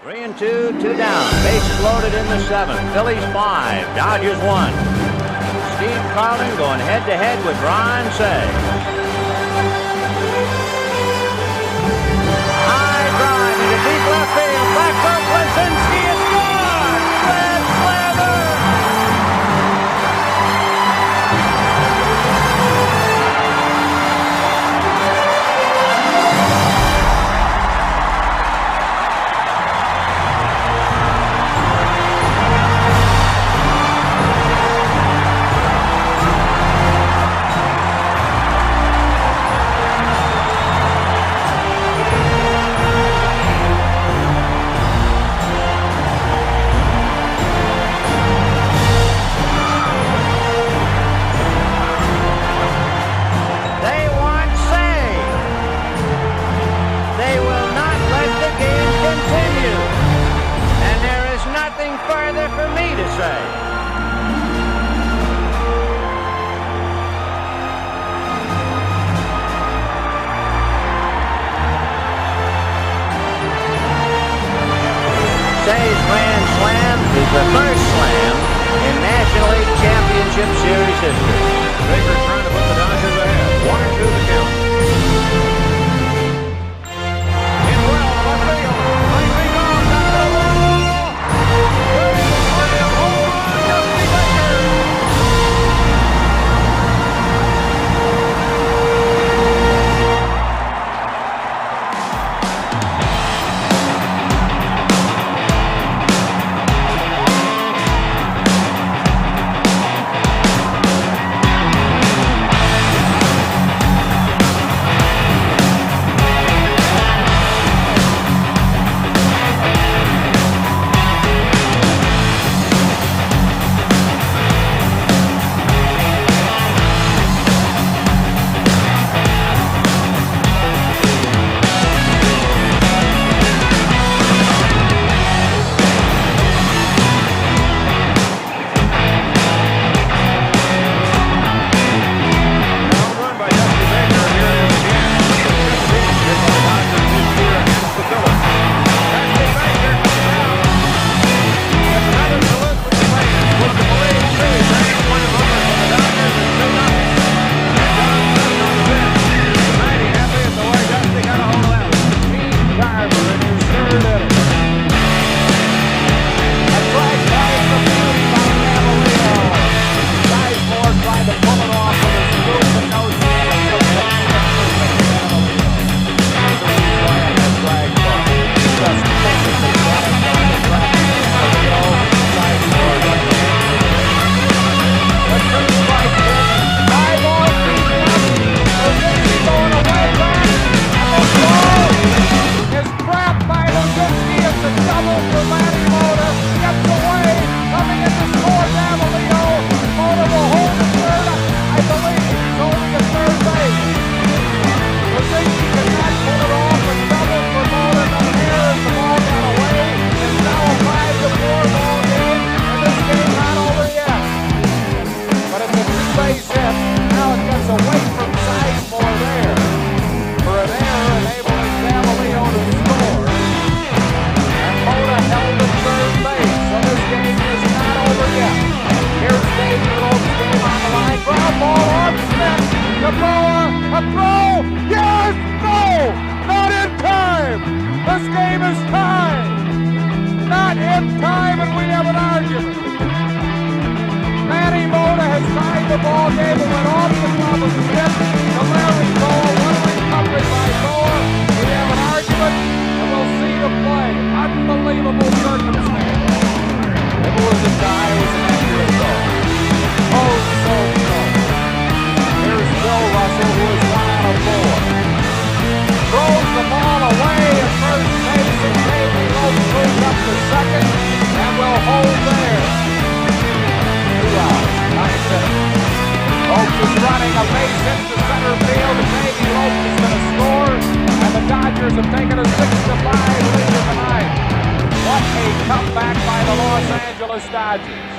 3-2, 2 down. Bases loaded in the 7th. Phillies 5, Dodgers 1. Steve Carlton going head-to-head with Ron Say. High drive into deep left field. Back for Placinski. It's gone. Red Slather. Further for me to say. Say's grand slam is the first slam in National League Championship Series history. Baker trying to put the Dodgers ahead. 1-2 the count. In well, left field. Nicely gone. Back to the wall. Dodgers have taken a 6-5 lead tonight. What a comeback by the Los Angeles Dodgers.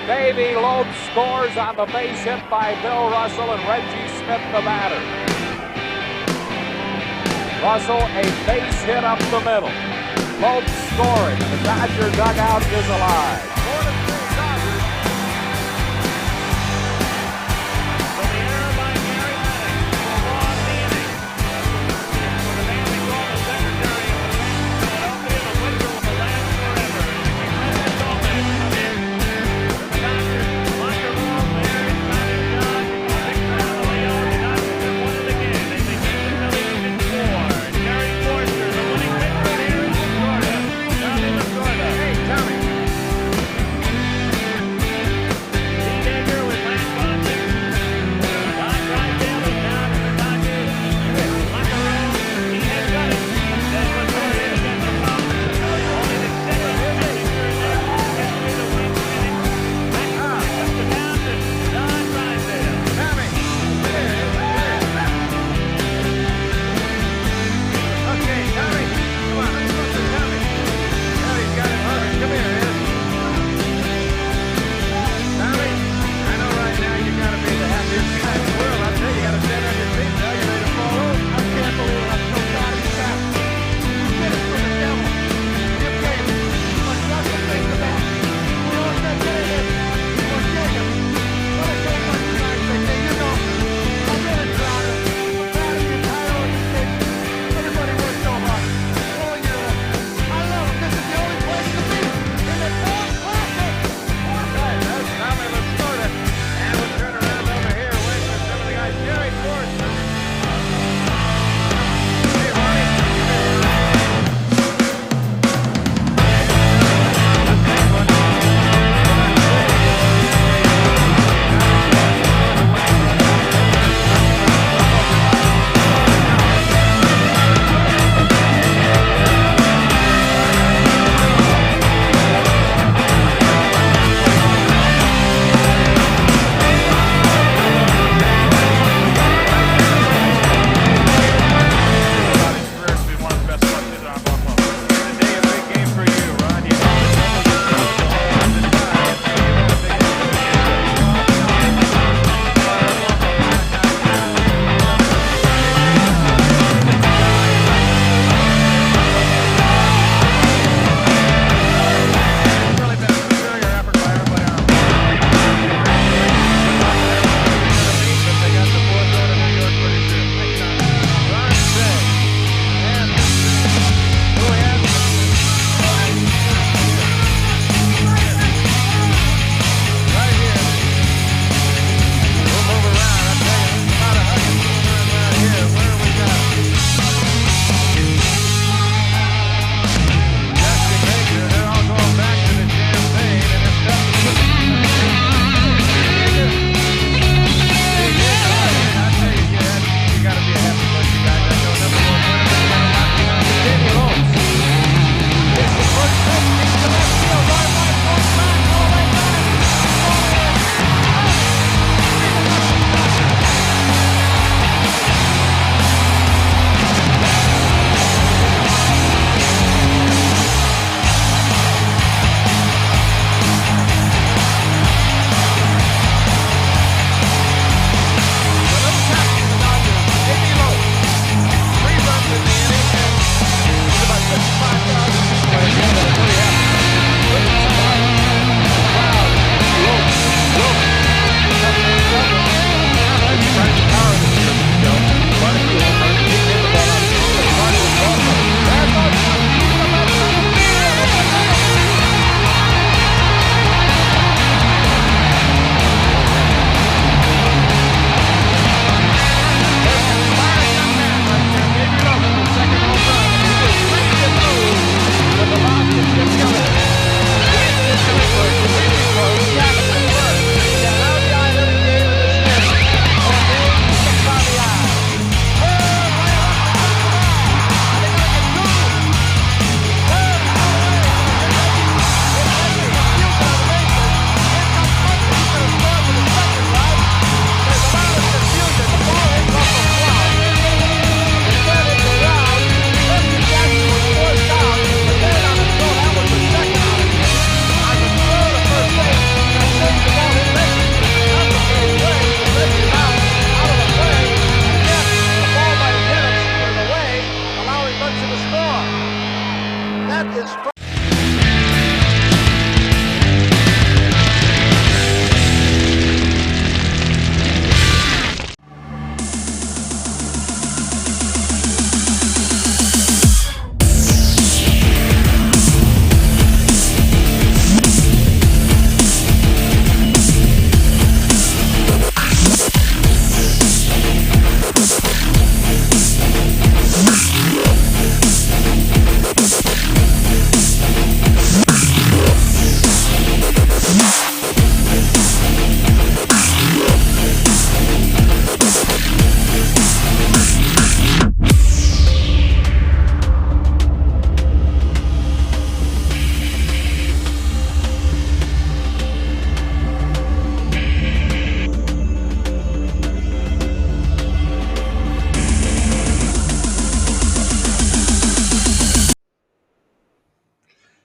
Davey Loeb scores on the base hit by Bill Russell and Reggie Smith the batter. Russell a base hit up the middle. Lope scoring. The Dodger dugout is alive. 4-3 Dodgers. So the error by Gary Maddox prolonged the inning. For the man they call the secretary of the Bank of Philadelphia, the whistle will last forever. Tremendous offense come in. The Dodgers under ball there in Simon John. Victor Amelio, the Dodgers have won it again. They beat the Phillies in 4. Jerry Forster, the winning pitcher here in Florida. Tommy Lasorda. Hey, Tommy.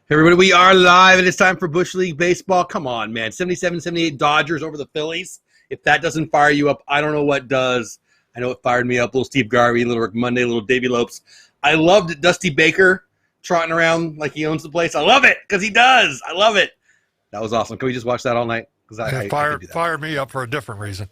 Hey everybody, we are live, and it's time for Bush League Baseball. Come on, man. 77-78 Dodgers over the Phillies. If that doesn't fire you up, I don't know what does. I know it fired me up. Little Steve Garvey, little Rick Monday, little Davey Lopes. I loved Dusty Baker trotting around like he owns the place. I love it because he does. I love it. That was awesome. Can we just watch that all night? Because I fired me up for a different reason.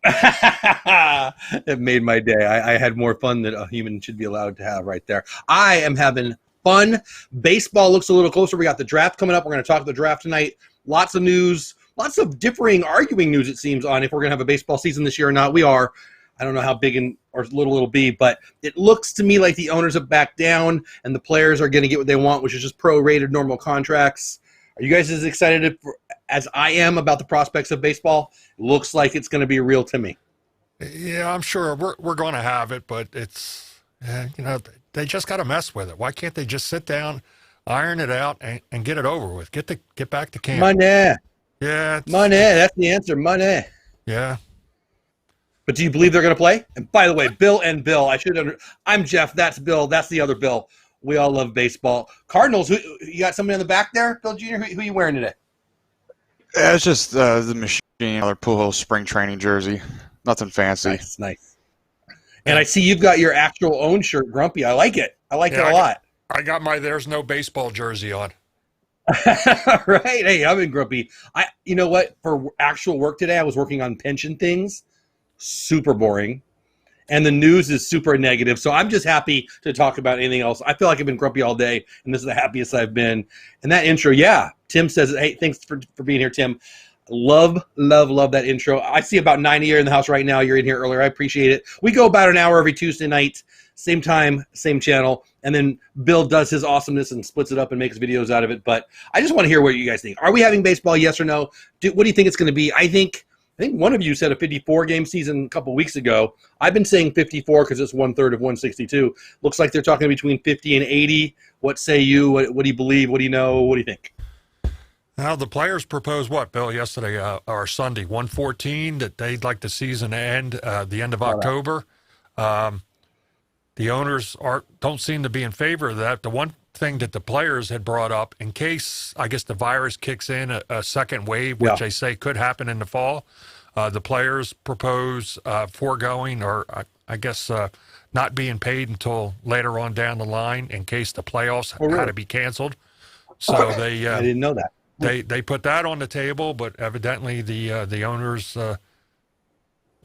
It made my day. I had more fun than a human should be allowed to have right there. I am having fun. Baseball looks a little closer. We got the draft coming up. We're going to talk the draft tonight. Lots of news, lots of differing, arguing news, it seems, on if we're going to have a baseball season this year or not. We are. I don't know how big or little it'll be, but it looks to me like the owners have backed down and the players are going to get what they want, which is just prorated normal contracts. Are you guys as excited as I am about the prospects of baseball? It looks like it's going to be real to me. Yeah, I'm sure we're going to have it, but it's, they just got to mess with it. Why can't they just sit down, iron it out, and get it over with? Get back to camp. Money. Yeah. Money. That's the answer. Money. Yeah. But do you believe they're going to play? And by the way, Bill, I'm Jeff. That's Bill. That's the other Bill. We all love baseball. Cardinals, you got somebody on the back there? Bill Jr., who are you wearing today? Yeah, it's just the machine, another Pujols spring training jersey. Nothing fancy. Nice. And I see you've got your actual own shirt, Grumpy. I like it. I like it a lot. I got my There's No Baseball jersey on. Right. Hey, I'm in Grumpy. You know what? For actual work today, I was working on pension things. Super boring. And the news is super negative. So I'm just happy to talk about anything else. I feel like I've been grumpy all day, and this is the happiest I've been. And that intro, yeah. Tim says, hey, thanks for being here, Tim. Love that intro. I see about 90 here in the house right now. You're in here earlier. I appreciate it. We go about an hour every Tuesday night, same time, same channel. And then Bill does his awesomeness and splits it up and makes videos out of it. But I just want to hear what you guys think. Are we having baseball, yes or no? What do you think it's going to be? I think one of you said a 54-game season a couple weeks ago. I've been saying 54 because it's 1/3 of 162. Looks like they're talking between 50 and 80. What say you? What do you believe? What do you know? What do you think? Now, the players proposed what, Bill, yesterday or Sunday, 114, that they'd like the season to end the end of October. The owners don't seem to be in favor of that. The one thing that the players had brought up, in case, I guess, the virus kicks in a second wave, which they say could happen in the fall, the players propose foregoing or, I guess, not being paid until later on down the line in case the playoffs had to be canceled. So I didn't know that. They put that on the table, but evidently the owners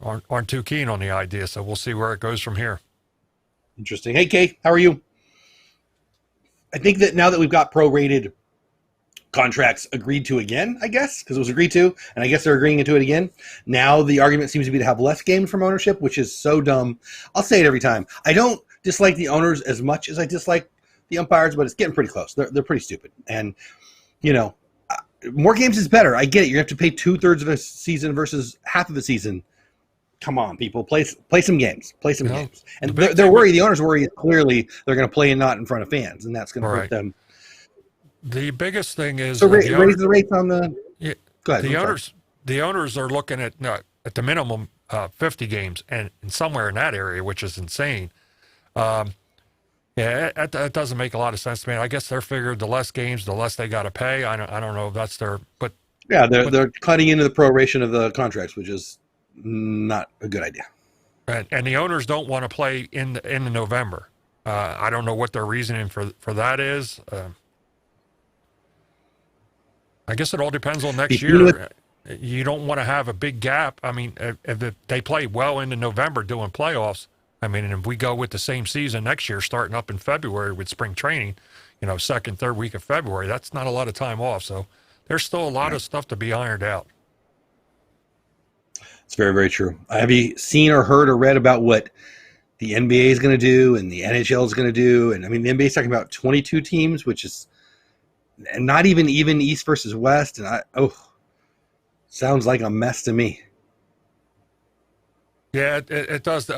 aren't too keen on the idea. So we'll see where it goes from here. Interesting. Hey, Kay, how are you? I think that now that we've got prorated contracts agreed to again, I guess, because it was agreed to, and I guess they're agreeing to it again. Now the argument seems to be to have less games from ownership, which is so dumb. I'll say it every time. I don't dislike the owners as much as I dislike the umpires, but it's getting pretty close. They're pretty stupid. And, more games is better. I get it. You have to pay 2/3 of a season versus half of a season. Come on, people. Play some games. Play some games. And they're worried. The owners worry clearly they're going to play and not in front of fans, and that's going to hurt them. The biggest thing is raise the rates on the. Yeah, go ahead. The owners are looking at the minimum 50 games and somewhere in that area, which is insane. Yeah, that doesn't make a lot of sense to me. I guess they're figured the less games, the less they got to pay. I don't know if that's their, but yeah, they're cutting into the proration of the contracts, which is not a good idea. And the owners don't want to play in November. I don't know what their reasoning for that is. I guess it all depends on next year. You don't want to have a big gap. I mean, if they play well into November doing playoffs. I mean, and if we go with the same season next year, starting up in February with spring training, second, third week of February, that's not a lot of time off. So there's still a lot of stuff to be ironed out. It's very, very true. Have you seen or heard or read about what the NBA is going to do and the NHL is going to do? And I mean, the NBA is talking about 22 teams, which is not even East versus West. And sounds like a mess to me. Yeah, it does.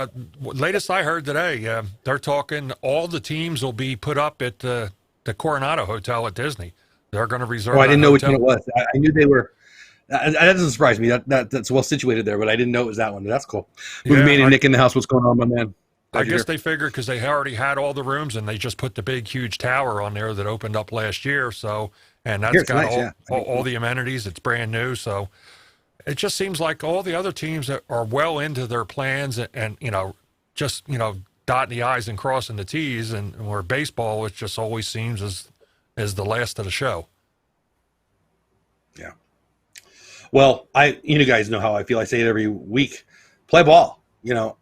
Latest I heard today, they're talking all the teams will be put up at the Coronado Hotel at Disney. They're going to reserve. Oh, I didn't know which one it was. I knew they were. That doesn't surprise me. That's well situated there, but I didn't know it was that one. That's cool. Movie Mania, Nick in the house. What's going on, my man? I guess they figured because they already had all the rooms and they just put the big, huge tower on there that opened up last year. So, and that's got nice, all the amenities. It's brand new. So it just seems like all the other teams that are well into their plans and just, dotting the I's and crossing the T's, and where baseball, it just always seems as the last of the show. Yeah. Well, you guys know how I feel. I say it every week. Play ball.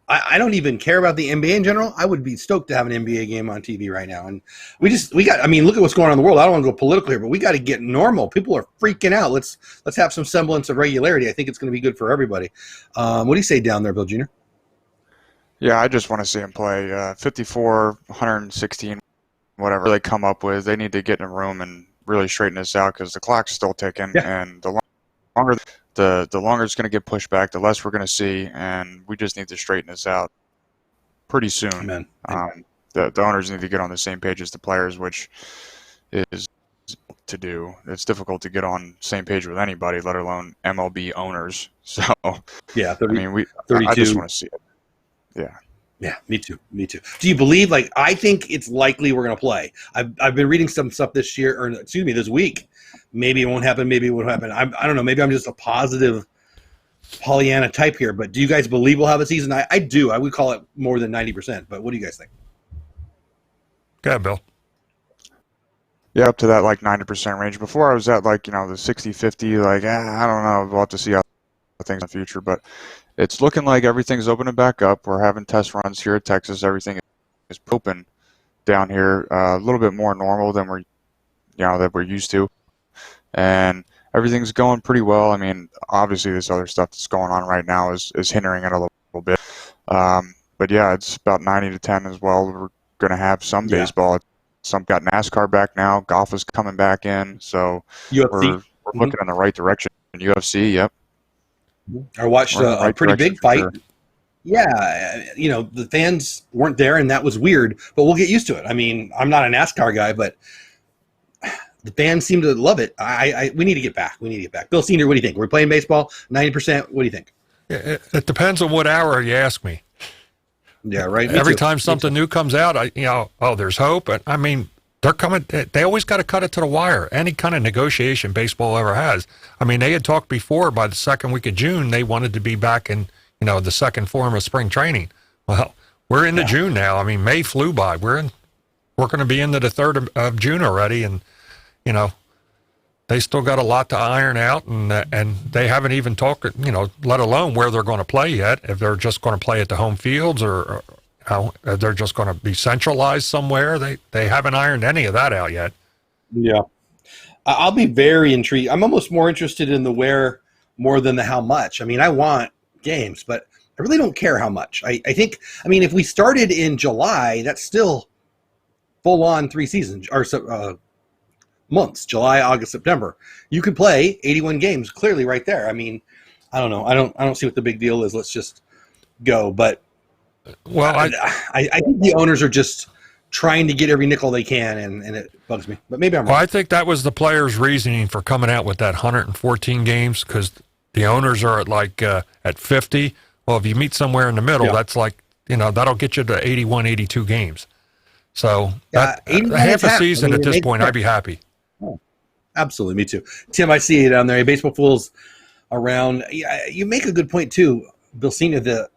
I don't even care about the NBA in general. I would be stoked to have an NBA game on TV right now. And look at what's going on in the world. I don't want to go political here, but we got to get normal. People are freaking out. Let's have some semblance of regularity. I think it's going to be good for everybody. What do you say down there, Bill Jr.? Yeah, I just want to see him play 54, 116, whatever they come up with. They need to get in a room and really straighten this out because the clock's still ticking, and the longer it's going to get pushed back, the less we're going to see, and we just need to straighten this out pretty soon. Amen. The owners need to get on the same page as the players, which is to do. It's difficult to get on the same page with anybody, let alone MLB owners. So, yeah, 32. I just want to see it. Yeah. Yeah, me too. Do you believe, I think it's likely we're going to play. I've been reading some stuff this week. Maybe it won't happen. Maybe it won't happen. I don't know. Maybe I'm just a positive Pollyanna type here. But do you guys believe we'll have a season? I do. I would call it more than 90%. But what do you guys think? Go ahead, Bill. Yeah, up to that 90% range. Before I was at the 60-50. I don't know. We'll have to see how things in the future. But it's looking like everything's opening back up. We're having test runs here at Texas. Everything is open down here, a little bit more normal than we're used to. And everything's going pretty well. I mean, obviously this other stuff that's going on right now is hindering it a little bit. But yeah, it's about 90-10 as well. We're going to have some baseball. Some got NASCAR back now. Golf is coming back in. So we're looking in the right direction. UFC, yep. I watched a pretty big fight. Sure. Yeah, the fans weren't there, and that was weird, but we'll get used to it. I mean, I'm not a NASCAR guy, but the fans seem to love it. We need to get back. Bill Senior, what do you think? We're playing baseball, 90%. What do you think? It depends on what hour you ask me. Yeah, right. Every time something new comes out, there's hope. I mean, they're coming. They always got to cut it to the wire. Any kind of negotiation baseball ever has. I mean, they had talked before by the second week of June they wanted to be back in the second form of spring training. Well, we're into June now. I mean, May flew by. We're going to be into the 3rd of June already, and they still got a lot to iron out, and they haven't even talked, let alone where they're going to play yet. If they're just going to play at the home fields or if they're just going to be centralized somewhere, they haven't ironed any of that out yet. Yeah, I'll be very intrigued. I'm almost more interested in the where more than the how much. I mean, I want games, but I really don't care how much. I think, if we started in July, that's still full on 3 seasons or months, July, August, September. You could play 81 games clearly right there. I mean, I don't know. I don't see what the big deal is. Let's just go. But well, I think the owners are just trying to get every nickel they can, and it bugs me. But maybe I'm wrong. Well, I think that was the players' reasoning for coming out with that 114 games, because the owners are at 50. Well, if you meet somewhere in the middle, that's that'll get you to 81, 82 games. So half a season at this point, I'd be happy. Oh, absolutely, me too. Tim, I see you down there. Baseball Fools around. You make a good point too, Bill Senior.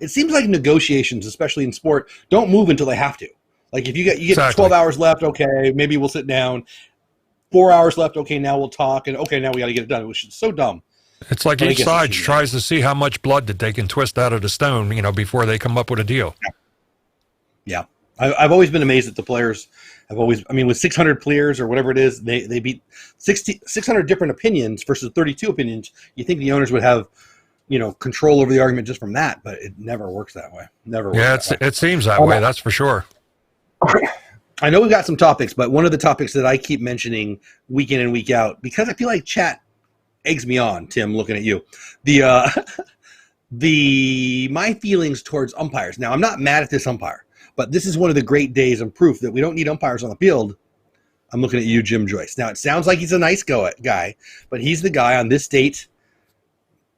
It seems like negotiations, especially in sport, don't move until they have to. Like if you get exactly. 12 hours left, okay, maybe we'll sit down. 4 hours left, okay, now we'll talk, and okay, now we got to get it done. Which is so dumb. It's like each side tries to see how much blood that they can twist out of the stone, before they come up with a deal. Yeah. I've always been amazed that the players have always, with 600 players or whatever it is, they beat 600 different opinions versus 32 opinions. You think the owners would have, control over the argument just from that, but it never works that way. Never works. Yeah, it seems that way. That's for sure. I know we've got some topics, but one of the topics that I keep mentioning week in and week out, because I feel like chat eggs me on, Tim, looking at you, my feelings towards umpires. Now, I'm not mad at this umpire, but this is one of the great days and proof that we don't need umpires on the field. I'm looking at you, Jim Joyce. Now, it sounds like he's a nice guy, but he's the guy on this date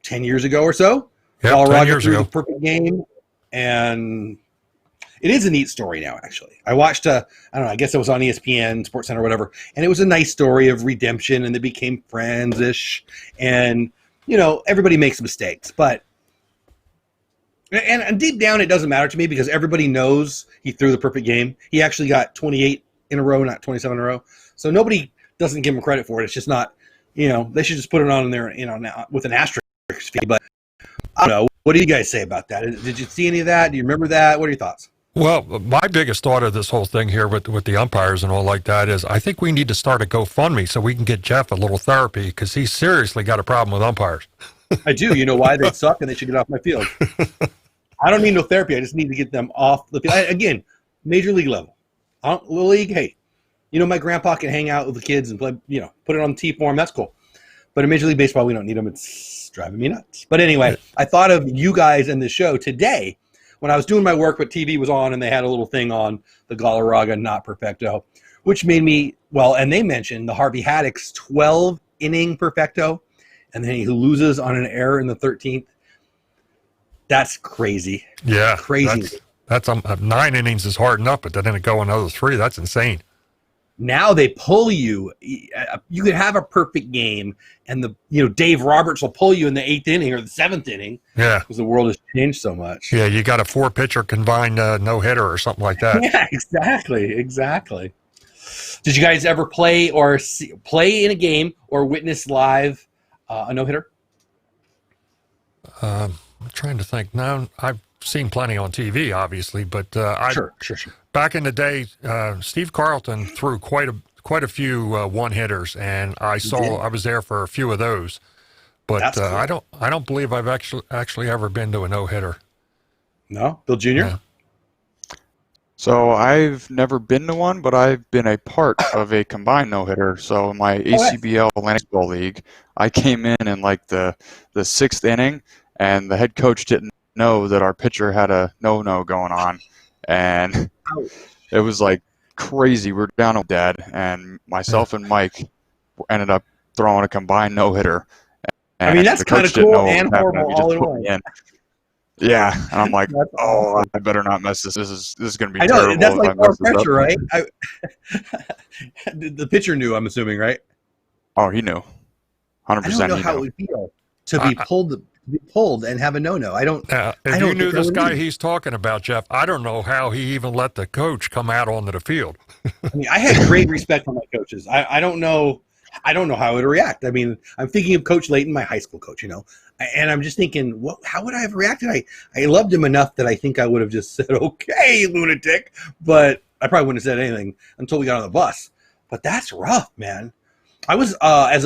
10 years ago or so. Yep, Colorado 10 years threw ago. the perfect game, and It is a neat story now, actually. I watched, I don't know, I guess it was on ESPN, Sports Center, whatever, and it was a nice story of redemption, and they became friends-ish, and, everybody makes mistakes, but, and deep down, it doesn't matter to me because everybody knows he threw the perfect game. He actually got 28 in a row, not 27 in a row, so nobody doesn't give him credit for it. It's just not, they should just put it on there, now with an asterisk fee, but I don't know. What do you guys say about that? Did you see any of that? Do you remember that? What are your thoughts? Well, my biggest thought of this whole thing here with the umpires and all like that is I think we need to start a GoFundMe so we can get Jeff a little therapy because he's seriously got a problem with umpires. I do. You know why? They suck and they should get off my field. I don't need no therapy. I just need to get them off the field. Again, major league level. Little league, hey, my grandpa can hang out with the kids and play, put it on the tee for him. That's cool. But in Major League Baseball, we don't need them. It's driving me nuts. But anyway, I thought of you guys in the show today when I was doing my work, but TV was on and they had a little thing on the Galarraga not perfecto, which made me, and they mentioned the Harvey Haddock's 12-inning perfecto, and then he loses on an error in the 13th. That's crazy. Yeah. Crazy. That's 9 innings is hard enough, but then to go another 3, that's insane. Now they pull you. You could have a perfect game, and Dave Roberts will pull you in the 8th inning or the 7th inning. Yeah, because the world has changed so much. Yeah, you got a 4-pitcher combined no hitter or something like that. Yeah, exactly. Did you guys ever play in a game or witness live a no hitter? I'm trying to think. No, I've seen plenty on TV, obviously, but Sure. Back in the day, Steve Carlton threw quite a few one hitters, and I was there for a few of those. But cool. I don't believe I've actually ever been to a no hitter. No, Bill Jr. Yeah. So I've never been to one, but I've been a part of a combined no hitter. So in my ACBL Atlantic Ball League, I came in like the 6th inning, and the head coach didn't know that our pitcher had a no going on, and it was like crazy. We're down with Dad, and myself and Mike ended up throwing a combined no hitter. I mean, that's kind of cool and horrible all in one. Yeah, and I'm like, I better not mess this. This is going to be I know, terrible. that's like our pressure, right? The pitcher knew, I'm assuming, right? Oh, he knew. 100%. I don't know how it would feel to be pulled and have a no. I don't. If you knew this guy he's talking about, Jeff, I don't know how he even let the coach come out onto the field. I mean, I had great respect for my coaches. I don't know. I don't know how I would react. I mean, I'm thinking of Coach Layton, my high school coach, and I'm just thinking, how would I have reacted? I loved him enough that I think I would have just said, okay, lunatic, but I probably wouldn't have said anything until we got on the bus. But that's rough, man. I was, as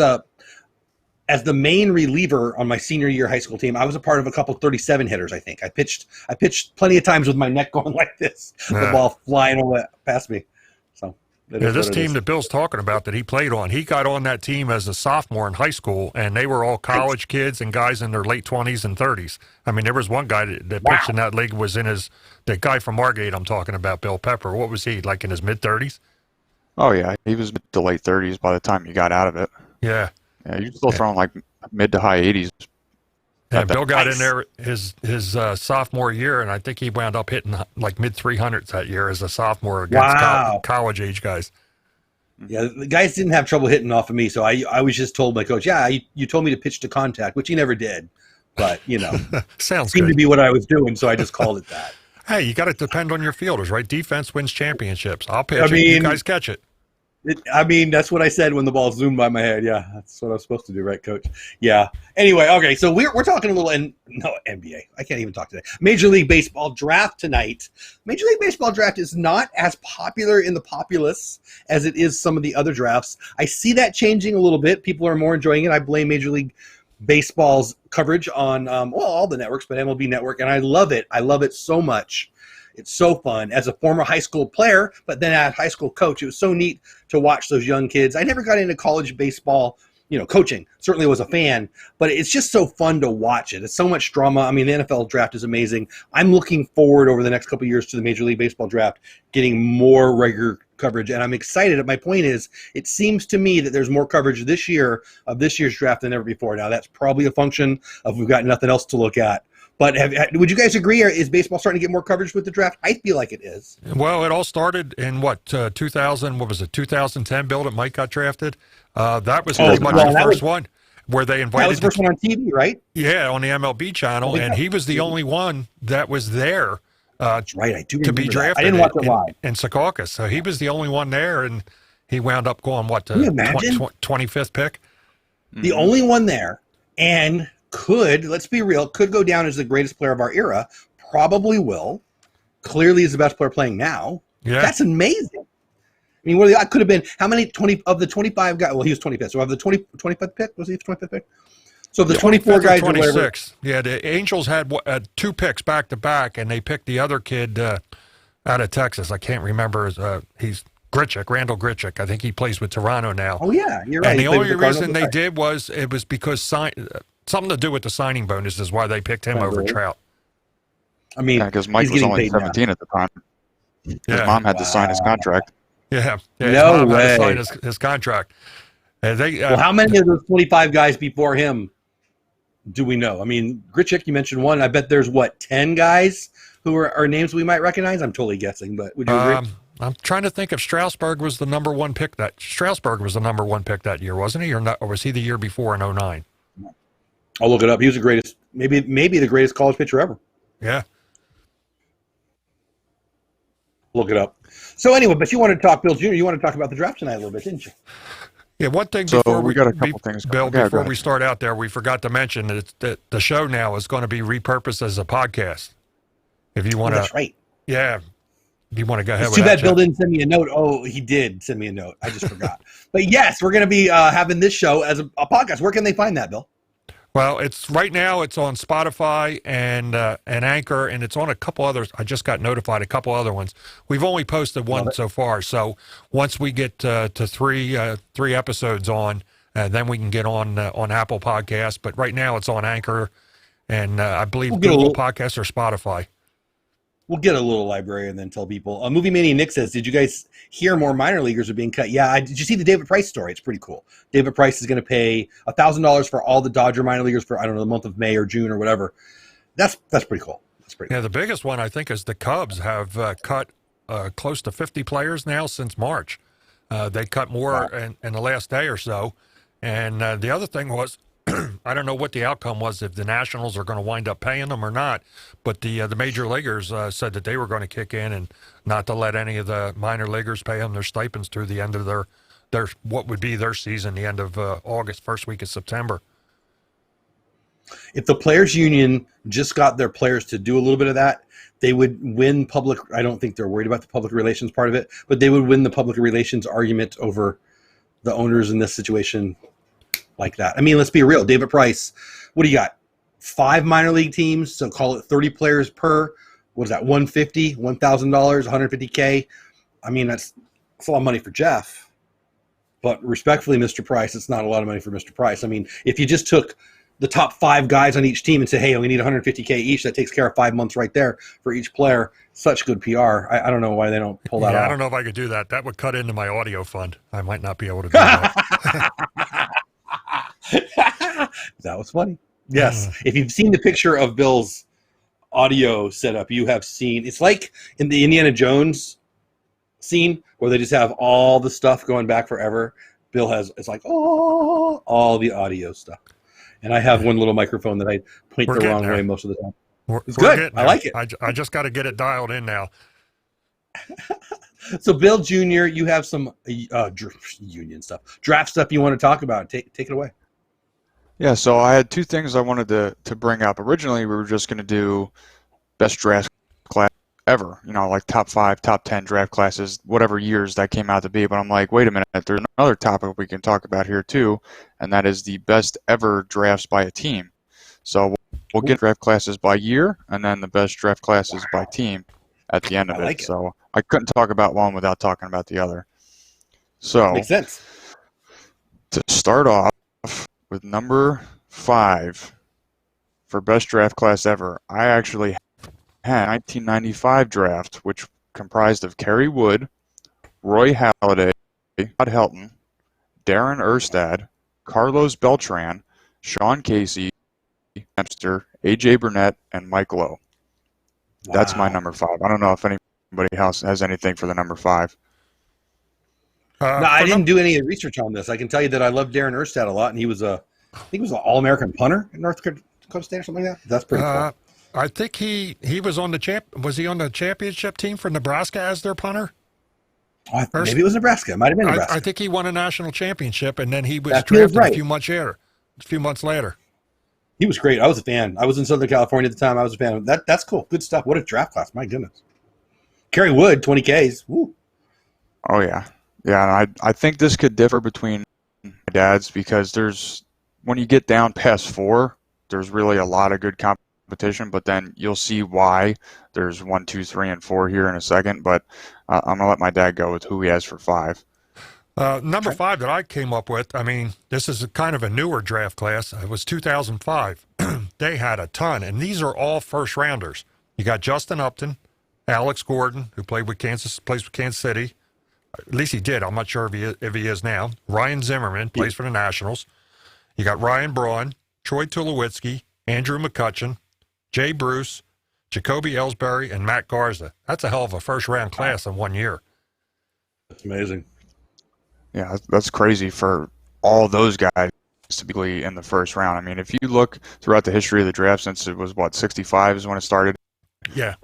the main reliever on my senior year high school team, I was a part of a couple 37 hitters, I think. I pitched plenty of times with my neck going like this, the ball flying over past me. So this team that Bill's talking about that he played on, he got on that team as a sophomore in high school, and they were all college kids and guys in their late 20s and 30s. I mean, there was one guy that pitched in that league was the guy from Margate I'm talking about, Bill Pepper. What was he, like in his mid-30s? Oh, yeah. He was mid to late 30s by the time you got out of it. Yeah. Yeah, you're still throwing like mid to high 80s. Yeah, Bill got in there his sophomore year, and I think he wound up hitting like mid-300s that year as a sophomore against college age guys. Yeah, the guys didn't have trouble hitting off of me, so I was just told by coach, you told me to pitch to contact, which he never did. But, Sounds seemed good. to be what I was doing, so I just called it that. Hey, you got to depend on your fielders, right? Defense wins championships. I'll pitch it, you guys catch it. That's what I said when the ball zoomed by my head. Yeah, that's what I was supposed to do, right, Coach? Yeah. Anyway, okay, so we're talking a little NBA. I can't even talk today. Major League Baseball draft tonight. Major League Baseball draft is not as popular in the populace as it is some of the other drafts. I see that changing a little bit. People are more enjoying it. I blame Major League Baseball's coverage on all the networks, but MLB Network, and I love it. I love it so much. It's so fun. As a former high school player, but then as a high school coach, it was so neat to watch those young kids. I never got into college baseball, coaching. Certainly was a fan, but it's just so fun to watch it. It's so much drama. I mean, the NFL draft is amazing. I'm looking forward over the next couple of years to the Major League Baseball draft, getting more regular coverage, and I'm excited. My point is, it seems to me that there's more coverage this year of this year's draft than ever before. Now, that's probably a function of we've got nothing else to look at. But would you guys agree? Or is baseball starting to get more coverage with the draft? I feel like it is. Well, it all started in 2000? What was it? 2010. Bill that Mike got drafted. That was pretty much the first one where they invited. That was the first one on TV, right? Yeah, on the MLB channel, and he was the only one that was there. That's right. I do to be remember drafted. I didn't watch it live. In Secaucus, so he was the only one there, and he wound up going Can you imagine? 25th pick. The only one there, and let's be real, could go down as the greatest player of our era. Probably will. Clearly is the best player playing now. Yeah. That's amazing. I mean, I could have been, how many 20 of the 25 guys? Well, he was 25th. So of the 25th pick, was he the 25th pick? So the 24 guys or 26. Yeah, the Angels had 2 picks back to back, and they picked the other kid out of Texas. I can't remember. He's Randall Grichuk. I think he plays with Toronto now. Oh, yeah, you're right. And the only reason they did was it was because something to do with the signing bonus is why they picked him over Trout. I mean, because Mike was only 17 at the time. His mom had to sign his contract. Yeah, no his mom way. had to sign his contract. And how many of those 25 guys before him do we know? I mean, Grichuk, you mentioned one. I bet there's, 10 guys who are names we might recognize? I'm totally guessing, but would you agree? I'm trying to think if Strasburg was the number one pick Strasburg was the number one pick that year, wasn't he? Or was he the year before in 09? I'll look it up. He was the greatest, maybe the greatest college pitcher ever. Yeah. Look it up. So anyway, but you wanted to talk, Bill Jr., you wanted to talk about the draft tonight a little bit, didn't you? Yeah, one thing before we got a couple things, Bill, before we start out there, we forgot to mention that the show now is going to be repurposed as a podcast. If you want to, that's right. Yeah, if you want to go ahead. It's too bad Bill didn't send me a note. Oh, he did send me a note. I just forgot. But yes, we're going to be having this show as a podcast. Where can they find that, Bill? Well, right now it's on Spotify and Anchor, and it's on a couple others. I just got notified a couple other ones. We've only posted one so far, so once we get to three episodes on, then we can get on Apple Podcasts. But right now it's on Anchor, and I believe Google Podcasts or Spotify. We'll get a little library and then tell people. Movie Mania Nick says, did you guys hear more minor leaguers are being cut? Yeah, did you see the David Price story? It's pretty cool. David Price is going to pay $1,000 for all the Dodger minor leaguers for, I don't know, the month of May or June or whatever. That's pretty cool. Yeah, the biggest one, I think, is the Cubs have cut close to 50 players now since March. They cut more in the last day or so. And the other thing was, I don't know what the outcome was, if the Nationals are going to wind up paying them or not, but the major leaguers said that they were going to kick in and not to let any of the minor leaguers pay them their stipends through the end of their what would be their season, the end of August, first week of September. If the Players Union just got their players to do a little bit of that, they would win public. I don't think they're worried about the public relations part of it, but they would win the public relations argument over the owners in this situation like that. I mean, let's be real. David Price, what do you got? 5 minor league teams, so call it 30 players per. What is that? $150,000, $1,000, $150K. I mean, that's a lot of money for Jeff. But respectfully, Mr. Price, it's not a lot of money for Mr. Price. I mean, if you just took the top 5 guys on each team and say, hey, we need $150K each, that takes care of 5 months right there for each player. Such good PR. I don't know why they don't pull that off. I don't know if I could do that. That would cut into my audio fund. I might not be able to do that. That was funny. Yes. If you've seen the picture of Bill's audio setup, you have seen, it's like in the Indiana Jones scene where they just have all the stuff going back forever. Bill has, it's like, all the audio stuff. And I have one little microphone that I point the wrong way most of the time. It's good. I like it. I just got to get it dialed in now. So, Bill Jr., you have some union stuff, draft stuff you want to talk about. Take it away. Yeah, so I had 2 things I wanted to bring up. Originally, we were just going to do best draft class ever, like top 5, top 10 draft classes, whatever years that came out to be. But I'm like, wait a minute, there's another topic we can talk about here too, and that is the best ever drafts by a team. So we'll get draft classes by year, and then the best draft classes by team at the end of it. So I couldn't talk about one without talking about the other. So makes sense. To start off with number 5 for best draft class ever, I actually had a 1995 draft, which comprised of Kerry Wood, Roy Halladay, Todd Helton, Darren Erstad, Carlos Beltran, Sean Casey, Hamster, A.J. Burnett, and Mike Lowe. That's my Wow. number 5. I don't know if anybody else has anything for the number 5. No, I didn't do any research on this. I can tell you that I love Darren Erstad a lot, and I think he was an All-American punter in North Dakota State or something like that. That's pretty cool. I think he was on the was he on the championship team for Nebraska as their punter? Maybe it was Nebraska. It might have been Nebraska. I think he won a national championship, and then he was That feels drafted right. a few months later. He was great. I was a fan. I was in Southern California at the time. I was a fan of that. That's cool. Good stuff. What a draft class. My goodness. Kerry Wood, 20 Ks. Woo. Oh, yeah. Yeah, and I think this could differ between my dads because when you get down past 4, there's really a lot of good competition, but then you'll see why there's 1, 2, 3, and 4 here in a second, but I'm going to let my dad go with who he has for 5. Number 5 that I came up with, I mean, this is kind of a newer draft class. It was 2005. They had a ton, and these are all first-rounders. You got Justin Upton, Alex Gordon, who plays with Kansas City. At least he did. I'm not sure if he is now. Ryan Zimmerman plays for the Nationals. You got Ryan Braun, Troy Tulowitzki, Andrew McCutcheon, Jay Bruce, Jacoby Ellsbury, and Matt Garza. That's a hell of a first-round class in 1 year. That's amazing. Yeah, that's crazy for all those guys to be in the first round. I mean, if you look throughout the history of the draft since it was, 65 is when it started? Yeah.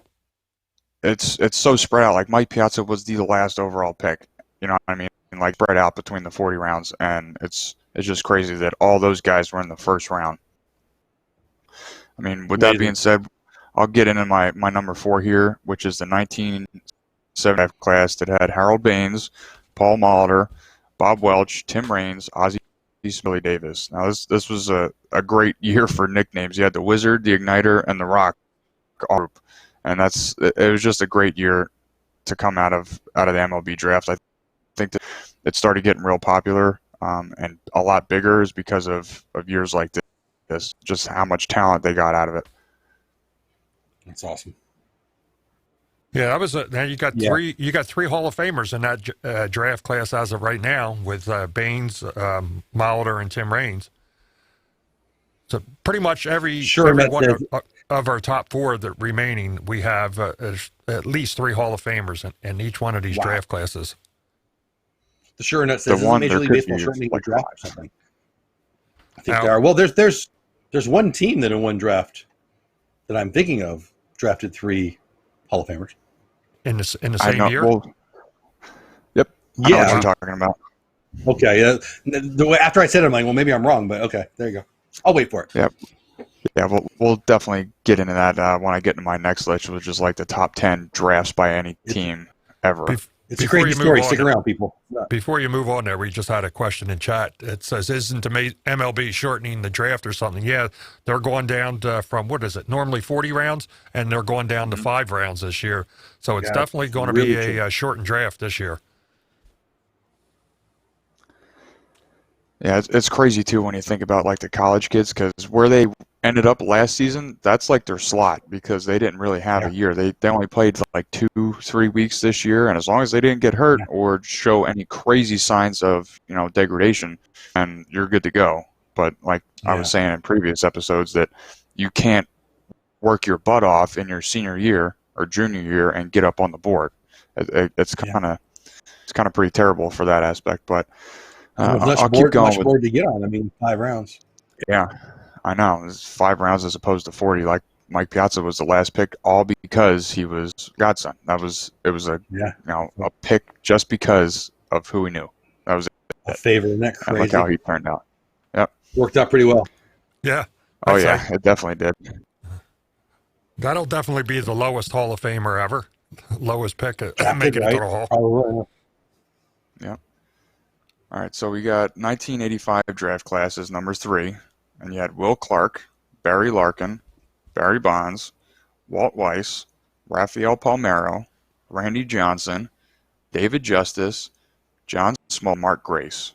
It's so spread out. Like Mike Piazza was the last overall pick. You know what I mean? Like spread out between the 40 rounds, and it's just crazy that all those guys were in the first round. I mean, with that being said, I'll get into my number 4 here, which is the 1975 class that had Harold Baines, Paul Molitor, Bob Welch, Tim Raines, Ozzie Billy Davis. Now this was a great year for nicknames. You had the Wizard, the Igniter, and the Rock group. And it was just a great year to come out of the MLB draft. I think that it started getting real popular and a lot bigger is because of years like this, just how much talent they got out of it. That's awesome. Yeah, that was now you got three Hall of Famers in that draft class as of right now with Baines, Molitor, and Tim Raines. So pretty much every one of our top 4 that remaining, we have at least 3 Hall of Famers in each one of these draft classes. The sure nut says Major League Baseball shortening the draft or something. I think there are. Well, there's one team that in one draft that I'm thinking of drafted 3 Hall of Famers in the same year. Well, yep. I know what you're talking about. Okay. The way after I said it, I'm like, well, maybe I'm wrong, but okay, there you go. I'll wait for it. Yep. Yeah, we'll definitely get into that when I get into my next list, which is like the top 10 drafts by any team ever. It's a crazy story. Stick around, people. Before you move on there, we just had a question in chat. It says, isn't MLB shortening the draft or something? Yeah, they're going down from, what is it, normally 40 rounds, and they're going down to 5 rounds this year. So it's definitely going to be a shortened draft this year. Yeah, it's crazy, too, when you think about, like, the college kids, because where they ended up last season, that's, like, their slot, because they didn't really have a year. They only played, like, 2-3 weeks this year, and as long as they didn't get hurt or show any crazy signs of, degradation, then you're good to go. But, like I was saying in previous episodes, that you can't work your butt off in your senior year or junior year and get up on the board. It's kind of pretty terrible for that aspect, but... I'll keep going. Much board to get on. I mean, 5 rounds. Yeah, I know. It's 5 rounds as opposed to 40. Like Mike Piazza was the last pick, all because he was godson. It was a pick just because of who he knew. That was a favor. Isn't that crazy? And look how he turned out. Yep, worked out pretty well. Yeah. Oh yeah, it definitely did. That'll definitely be the lowest Hall of Famer ever. Lowest pick making it to the Hall. Probably. Yep. All right, so we got 1985 draft classes, number 3, and you had Will Clark, Barry Larkin, Barry Bonds, Walt Weiss, Rafael Palmeiro, Randy Johnson, David Justice, John Smoltz, Mark Grace.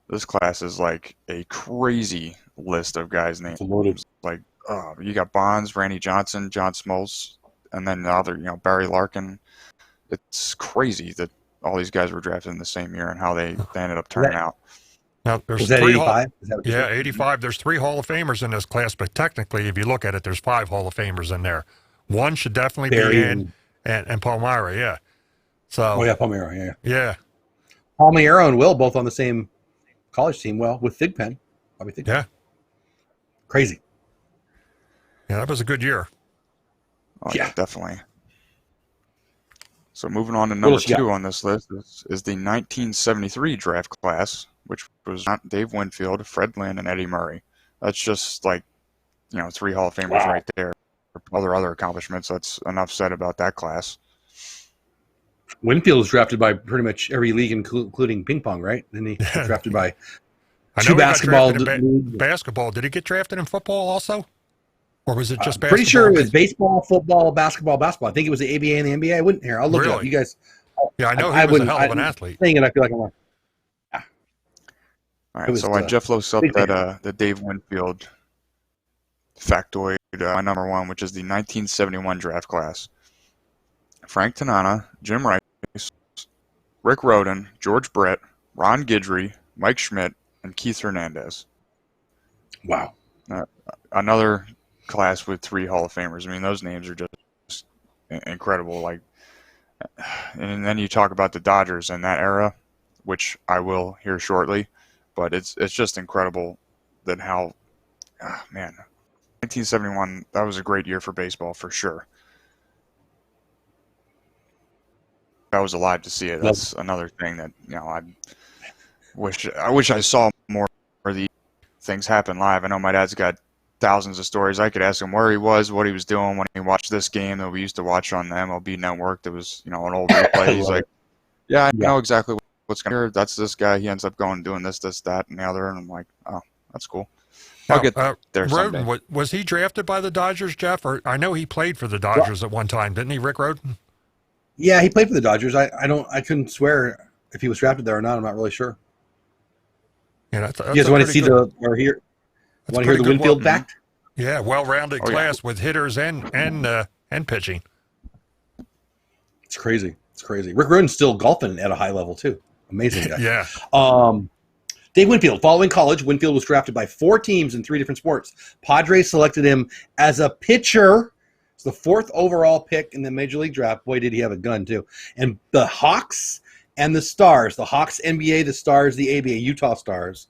This class is like a crazy list of guys' names. Like, you got Bonds, Randy Johnson, John Smoltz, and then the other, Barry Larkin. It's crazy that all these guys were drafted in the same year and how they ended up turning out. Now, there's Was that three 85? Is that what you Yeah, said? 85. There's 3 Hall of Famers in this class, but technically, if you look at it, there's 5 Hall of Famers in there. One should definitely be Barry in, and Palmyra, yeah. So, oh yeah, Palmero, yeah. yeah, Palmero and Will both on the same college team. Well, with Thigpen, probably Thigpen. yeah. Crazy. Yeah, that was a good year. Oh, Yeah. definitely. So moving on to What number else you got? 2 on this list is the 1973 draft class, which was Dave Winfield, Fred Lynn, and Eddie Murray. That's just like, 3 Hall of Famers Wow. right there. Other accomplishments. That's enough said about that class. Winfield was drafted by pretty much every league, including ping pong, right? And he was drafted by I know two he got basketball drafted in leagues. basketball. Did he get drafted in football also? Or was it just basketball? Pretty sure it was baseball, football, basketball. I think it was the ABA and the NBA. I wouldn't here. I'll look it up. Really? You guys. Yeah, I know he was a hell of an athlete. Saying it, I feel like I'm like, All It right, was so I the Jeff looked up big the Dave Winfield factoid, my number 1, which is the 1971 draft class. Frank Tanana, Jim Rice, Rick Rhoden, George Brett, Ron Guidry, Mike Schmidt, and Keith Hernandez. wow. Another class with 3 Hall of Famers. I mean, those names are just incredible. Like, and then you talk about the Dodgers in that era, which I will here shortly, but it's just incredible that how, man, 1971, that was a great year for baseball for sure. I was alive to see it. That's another thing that I wish I saw more of the things happen live. I know my dad's got thousands of stories. I could ask him where he was, what he was doing when he watched this game that we used to watch on the MLB network. That was an old replay. He's like, yeah, I know exactly what's going on. That's this guy. He ends up going and doing this, that, and the other. And I'm like, oh, that's cool. I'll get there someday. Rhoden, was he drafted by the Dodgers, Jeff? Or I know he played for the Dodgers at one time, didn't he, Rick Rhoden? Yeah, he played for the Dodgers. I couldn't swear if he was drafted there or not. I'm not really sure. Yeah, that's You guys want to see want to hear the Winfield fact? Yeah, well-rounded class with hitters and pitching. It's crazy. It's crazy. Rick Rhoden's still golfing at a high level too. Amazing guy. Yeah. Dave Winfield. Following college, Winfield was drafted by 4 teams in 3 different sports. Padres selected him as a pitcher. It's the 4th overall pick in the Major League Draft. Boy, did he have a gun too. And the Hawks and the Stars. The Hawks NBA, the Stars, the ABA, Utah Stars.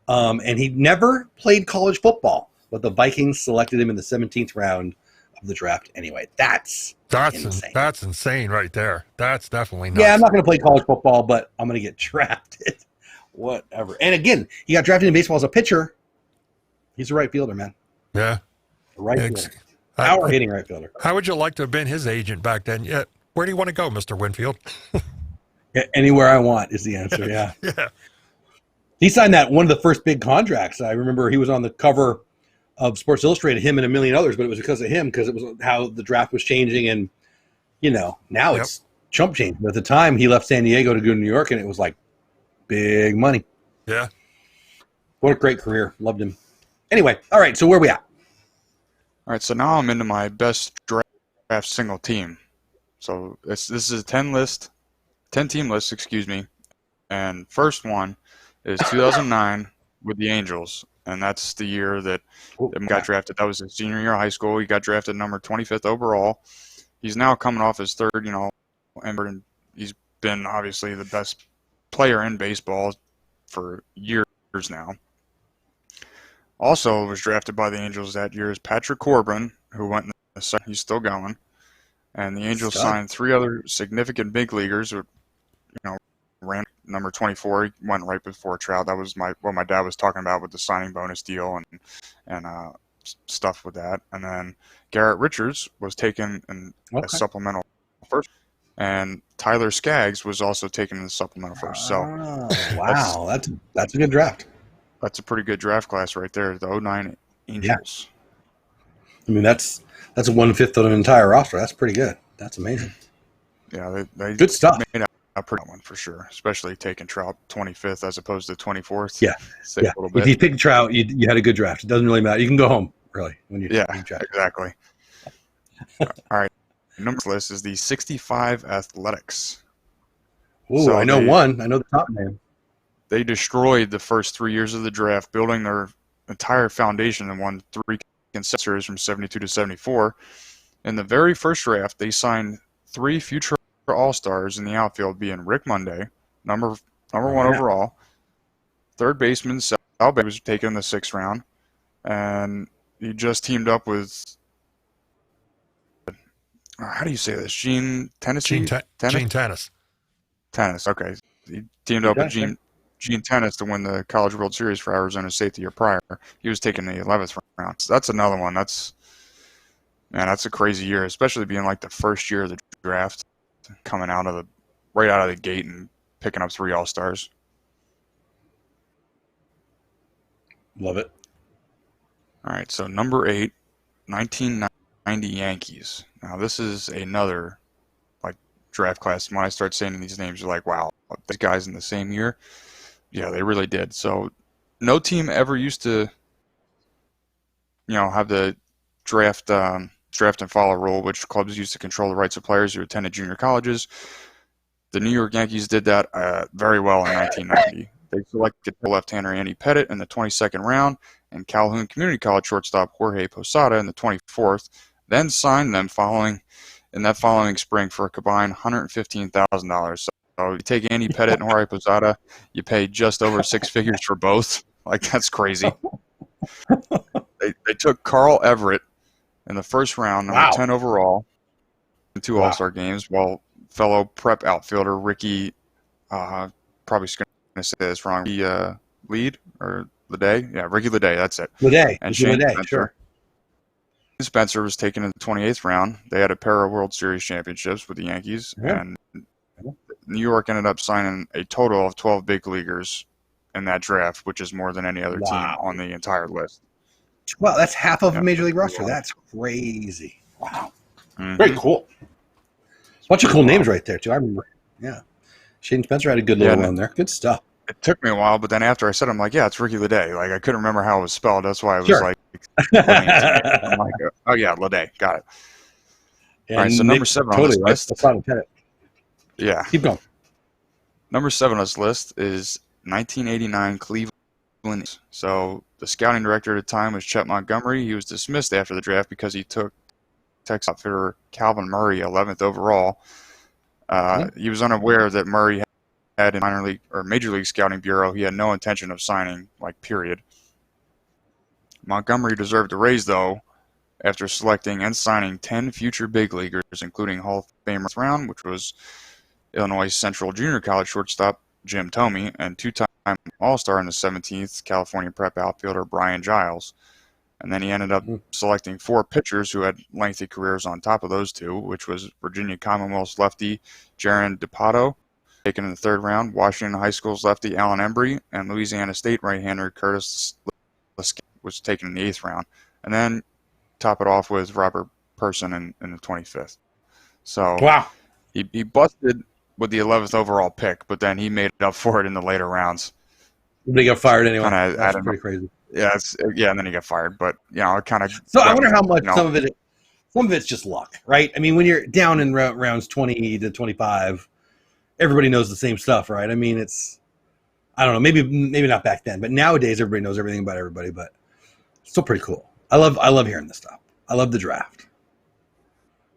And he never played college football, but the Vikings selected him in the 17th round of the draft anyway. That's insane. That's insane right there. That's definitely nuts. Yeah, I'm not going to play college football, but I'm going to get drafted. Whatever. And again, he got drafted in baseball as a pitcher. He's a right fielder, man. Yeah. A right fielder. Power hitting right fielder. How would you like to have been his agent back then? Yeah. Where do you want to go, Mr. Winfield? Anywhere I want is the answer, yeah. Yeah. He signed one of the first big contracts. I remember he was on the cover of Sports Illustrated, him and a million others, but it was because of him, because it was how the draft was changing. And, now it's chump change. But at the time, he left San Diego to go to New York, and it was like big money. Yeah. What a great career. Loved him. Anyway, all right, so where are we at? All right, so now I'm into my best draft single team. So this is a 10-team list, excuse me. And first one is 2009 with the Angels, and that's the year that got drafted. That was his senior year of high school. He got drafted number 25th overall. He's now coming off his 3rd, and he's been obviously the best player in baseball for years now. Also was drafted by the Angels that year is Patrick Corbin, who went in the 2nd. He's still going. And the Angels signed 3 other significant big leaguers who, ran number 24. He went right before Trout. That was what my dad was talking about with the signing bonus deal and stuff with that. And then Garrett Richards was taken in a supplemental first. And Tyler Skaggs was also taken in the supplemental first. So wow, that's a good draft. That's a pretty good draft class right there, the 09 Angels. Yeah. I mean, that's a 1/5 of an entire roster. That's pretty good. That's amazing. Yeah, they good stuff. Made a pretty one for sure, especially taking Trout 25th as opposed to 24th. Yeah. A little bit. If you pick Trout, you had a good draft. It doesn't really matter. You can go home, really, when you draft. Exactly. All right. Number list is the 65 Athletics. Ooh, so I know one. I know the top name. they destroyed the first 3 years of the draft, building their entire foundation and won 3 consecutive from 72 to 74. In the very first draft, they signed 3 future All-Stars in the outfield, being Rick Monday, number one overall, third baseman Sal Bailey was taken in the 6th round, and he just teamed up with how do you say this? Gene Tennis. Gene Tennis. Tennis. Okay, he teamed up with Gene Tennis to win the College World Series for Arizona State the year prior. He was taken in the 11th round. So that's another one. That's a crazy year, especially being like the first year of the draft, coming right out of the gate and picking up 3 All-Stars. Love it. All right, so number 8, 1990 Yankees. Now this is another like draft class. When I start saying these names, you're like, wow, these guys in the same year. Yeah, they really did. So no team ever used to, have the draft and follow rule, which clubs used to control the rights of players who attended junior colleges. The New York Yankees did that very well in 1990. They selected left-hander Andy Pettitte in the 22nd round and Calhoun Community College shortstop Jorge Posada in the 24th, then signed them following spring for a combined $115,000. So you take Andy Pettitte and Jorge Posada, you pay just over 6 figures for both. Like, that's crazy. They took Carl Everett in the first round, number 10 overall, in 2 All-Star games, while fellow prep outfielder Ricky, probably going to say this wrong, Lead or Leday? Yeah, Ricky Leday, that's it. Leday. And Shane Leday, Spencer. sure. Spencer was taken in the 28th round. They had a pair of World Series championships with the Yankees, and New York ended up signing a total of 12 big leaguers in that draft, which is more than any other team on the entire list. Well, that's half of a major league roster. That's crazy. Wow. Mm-hmm. Very cool. Bunch of cool names right there, too. I remember. Yeah. Shane Spencer had a good little run there. Good stuff. It took me a while, but then after I said it, I'm like, yeah, it's Ricky Leday. Like, I couldn't remember how it was spelled. That's why I was like, I'm like, oh, yeah, Leday. Got it. And all right, so number 7 on this list. Yeah. Keep going. Number 7 on this list is 1989 Cleveland. So the scouting director at the time was Chet Montgomery. He was dismissed after the draft because he took Texas outfitter Calvin Murray 11th overall. He was unaware that Murray had in minor league or major league scouting bureau. He had no intention of signing, period. Montgomery deserved a raise, though, after selecting and signing 10 future big leaguers, including Hall of Famer round, which was Illinois Central Junior College shortstop Jim Thome, and 2-time All-Star in the 17th, California prep outfielder Brian Giles. And then he ended up selecting 4 pitchers who had lengthy careers on top of those 2, which was Virginia Commonwealth's lefty Jaron DePato, taken in the 3rd round, Washington High School's lefty Alan Embry, and Louisiana State right-hander Curtis Lescott was taken in the 8th round. And then top it off with Robert Person in the 25th. So he busted with the 11th overall pick, but then he made up for it in the later rounds. They got fired anyway. That's pretty crazy. Yeah, and then he got fired. But it kind of. So I wonder how much some of it's just luck, right? I mean, when you're down in rounds 20 to 25, everybody knows the same stuff, right? I mean, I don't know, maybe not back then, but nowadays everybody knows everything about everybody. But it's still pretty cool. I love hearing this stuff. I love the draft.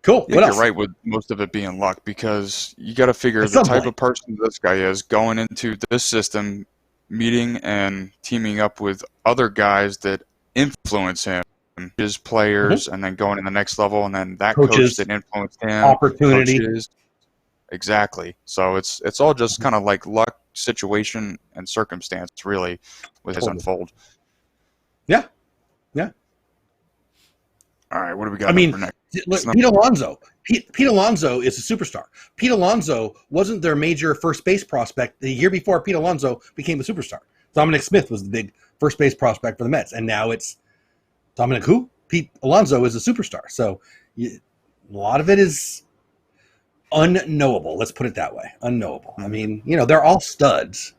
Cool. What else? You're right with most of it being luck, because you got to figure the type of person this guy is going into this system, meeting and teaming up with other guys that influence him, his players, and then going to the next level, and then that coach that influenced him, opportunity. Coaches. Exactly. So it's all just kind of like luck, situation, and circumstance, really, with his unfold. Yeah. All right, what do we got for next? Look, Pete Alonso. Pete Alonso is a superstar. Pete Alonso wasn't their major first base prospect. The year before Pete Alonso became a superstar, Dominic Smith was the big first base prospect for the Mets, and now it's Dominic who? Pete Alonso is a superstar. So a lot of it is unknowable. Let's put it that way. Unknowable. I mean, they're all studs.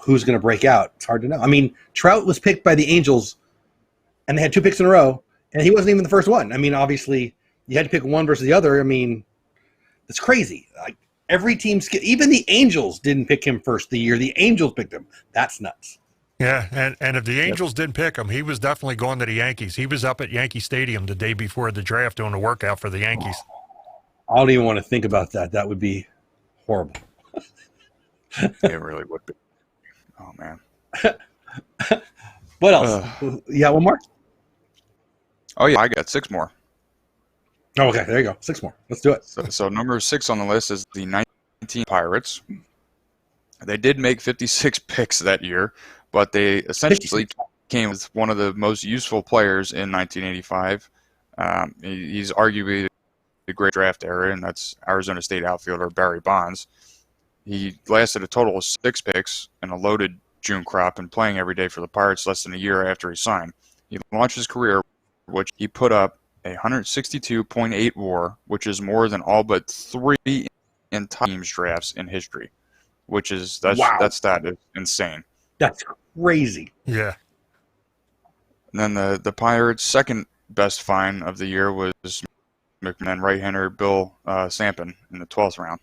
Who's going to break out? It's hard to know. I mean, Trout was picked by the Angels, and they had 2 picks in a row, and he wasn't even the first one. I mean, obviously, you had to pick one versus the other. I mean, it's crazy. Every team, even the Angels didn't pick him first the year the Angels picked him. That's nuts. Yeah, and if the Angels didn't pick him, he was definitely going to the Yankees. He was up at Yankee Stadium the day before the draft doing a workout for the Yankees. I don't even want to think about that. That would be horrible. It really would be. Oh, man. What else? Yeah, one more? Oh, yeah, I got 6 more. Oh, okay, there you go. 6 more. Let's do it. So number 6 on the list is the 19 Pirates. They did make 56 picks that year, but they essentially came with one of the most useful players in 1985. He's arguably the great draft era, and that's Arizona State outfielder Barry Bonds. He lasted a total of 6 picks and a loaded June crop and playing every day for the Pirates less than a year after he signed. He launched his career, which he put up a 162.8 WAR, which is more than all but 3 entire teams drafts in history, which is that stat is insane. That's crazy. Yeah. And then the Pirates' second best find of the year was McMahon right-hander Bill Sampson in the 12th round.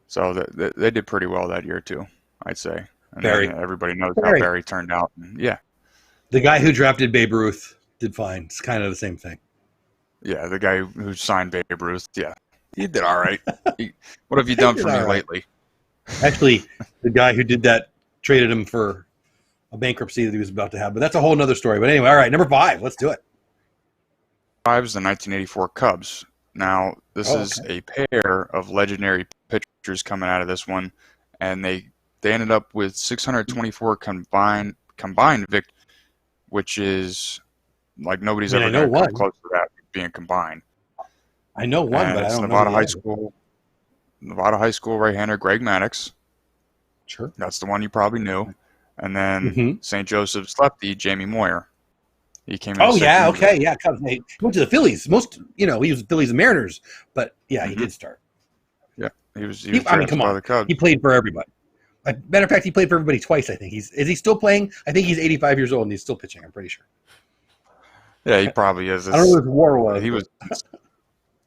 So they did pretty well that year too, I'd say. And Barry. Everybody knows how Barry turned out. Yeah. The guy who drafted Babe Ruth did fine. It's kind of the same thing. Yeah, the guy who signed Babe Ruth. Yeah, he did all right. What have you done for me lately? Actually, the guy who did that traded him for a bankruptcy that he was about to have. But that's a whole other story. But anyway, all right, number 5. Let's do it. 5 is the 1984 Cubs. Now, this is a pair of legendary pitchers coming out of this one, and they ended up with 624 combined victories, which is like nobody's ever going to come close to that being combined. I know one, but I don't know. Nevada High School right-hander Greg Maddux. Sure. That's the one you probably knew. And then St. Joseph's lefty, Jamie Moyer. He came in. Oh, yeah, okay, yeah. He went to the Phillies. He was Phillies and Mariners, but yeah, he did start. Yeah, he was come on. The Cubs. He played for everybody. Matter of fact, he played for everybody twice, I think. Is he still playing? I think he's 85 years old and he's still pitching, I'm pretty sure. Yeah, he probably is. I don't know what his WAR was.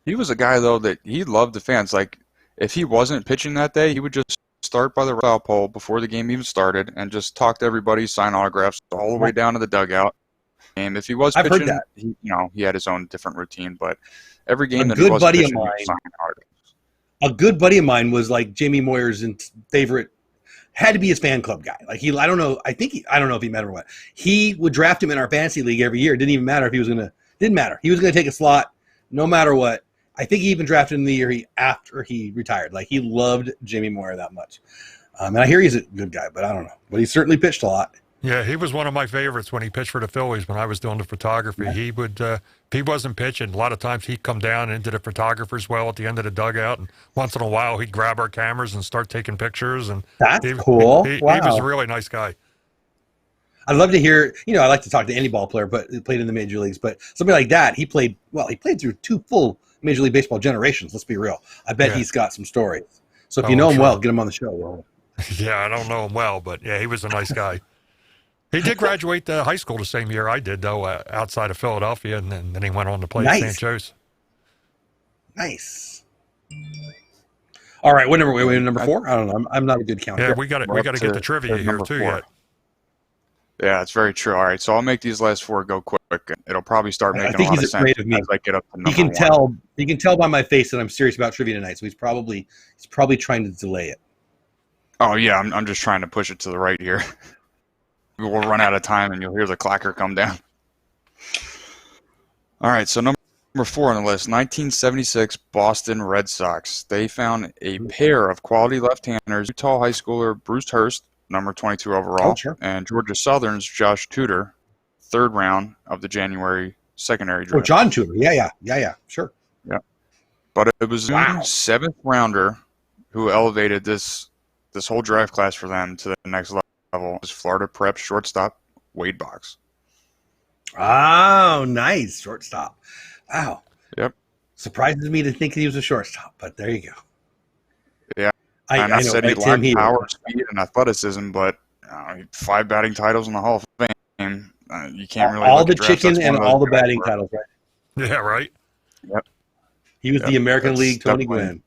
He was a guy, though, that he loved the fans. Like, if he wasn't pitching that day, he would just start by the foul pole before the game even started and just talk to everybody, sign autographs all the way down to the dugout. And if he was pitching, he had his own different routine. But every game that he wasn't pitching, he was signing autographs. A good buddy of mine was like Jamie Moyer's favorite. Had to be his fan club guy. Like I don't know if he met him or what. He would draft him in our fantasy league every year. It didn't even matter if he was didn't matter. He was gonna take a slot no matter what. I think he even drafted him the year after he retired. Like he loved Jamie Moyer that much. And I hear he's a good guy, but I don't know. But he certainly pitched a lot. Yeah, he was one of my favorites when he pitched for the Phillies when I was doing the photography. Yeah. He would, if he wasn't pitching, a lot of times he'd come down into the photographer's well at the end of the dugout, and once in a while he'd grab our cameras and start taking pictures. And that's cool. He was a really nice guy. I'd love to hear, I like to talk to any ball player, but he played in the major leagues. But somebody like that, he played through 2 full Major League Baseball generations. Let's be real. I bet he's got some stories. So if you know him well, get him on the show. Yeah, I don't know him well, but yeah, he was a nice guy. He did graduate high school the same year I did, though, outside of Philadelphia, and then he went on to play at St. Joe's. Nice. All right, what number? Wait, number 4? I don't know. I'm not a good counter. Yeah, we got to get the trivia here too. 4. Yet. Yeah, it's very true. All right, so I'll make these last 4 go quick. It'll probably start making a lot of sense as I get up to number 1. He can tell by my face that I'm serious about trivia tonight, so he's probably trying to delay it. Oh yeah, I'm just trying to push it to the right here. We'll run out of time, and you'll hear the clacker come down. All right, so number 4 on the list, 1976 Boston Red Sox. They found a pair of quality left-handers, Utah high schooler Bruce Hurst, number 22 overall, and Georgia Southern's Josh Tudor, 3rd round of the January secondary draft. Oh, John Tudor. Yeah, sure. Yeah. But it was the 7th rounder who elevated this whole draft class for them to the next level. Is Florida Prep shortstop Wade Boggs. Oh, nice. Shortstop. Wow. Yep. Surprises me to think he was a shortstop, but there you go. Yeah. I said he lacked power, speed, and athleticism, but 5 batting titles in the Hall of Fame. You can't really all the chicken and all the batting titles, right? Yeah, right. Yep. He was the American League Tony Gwynn.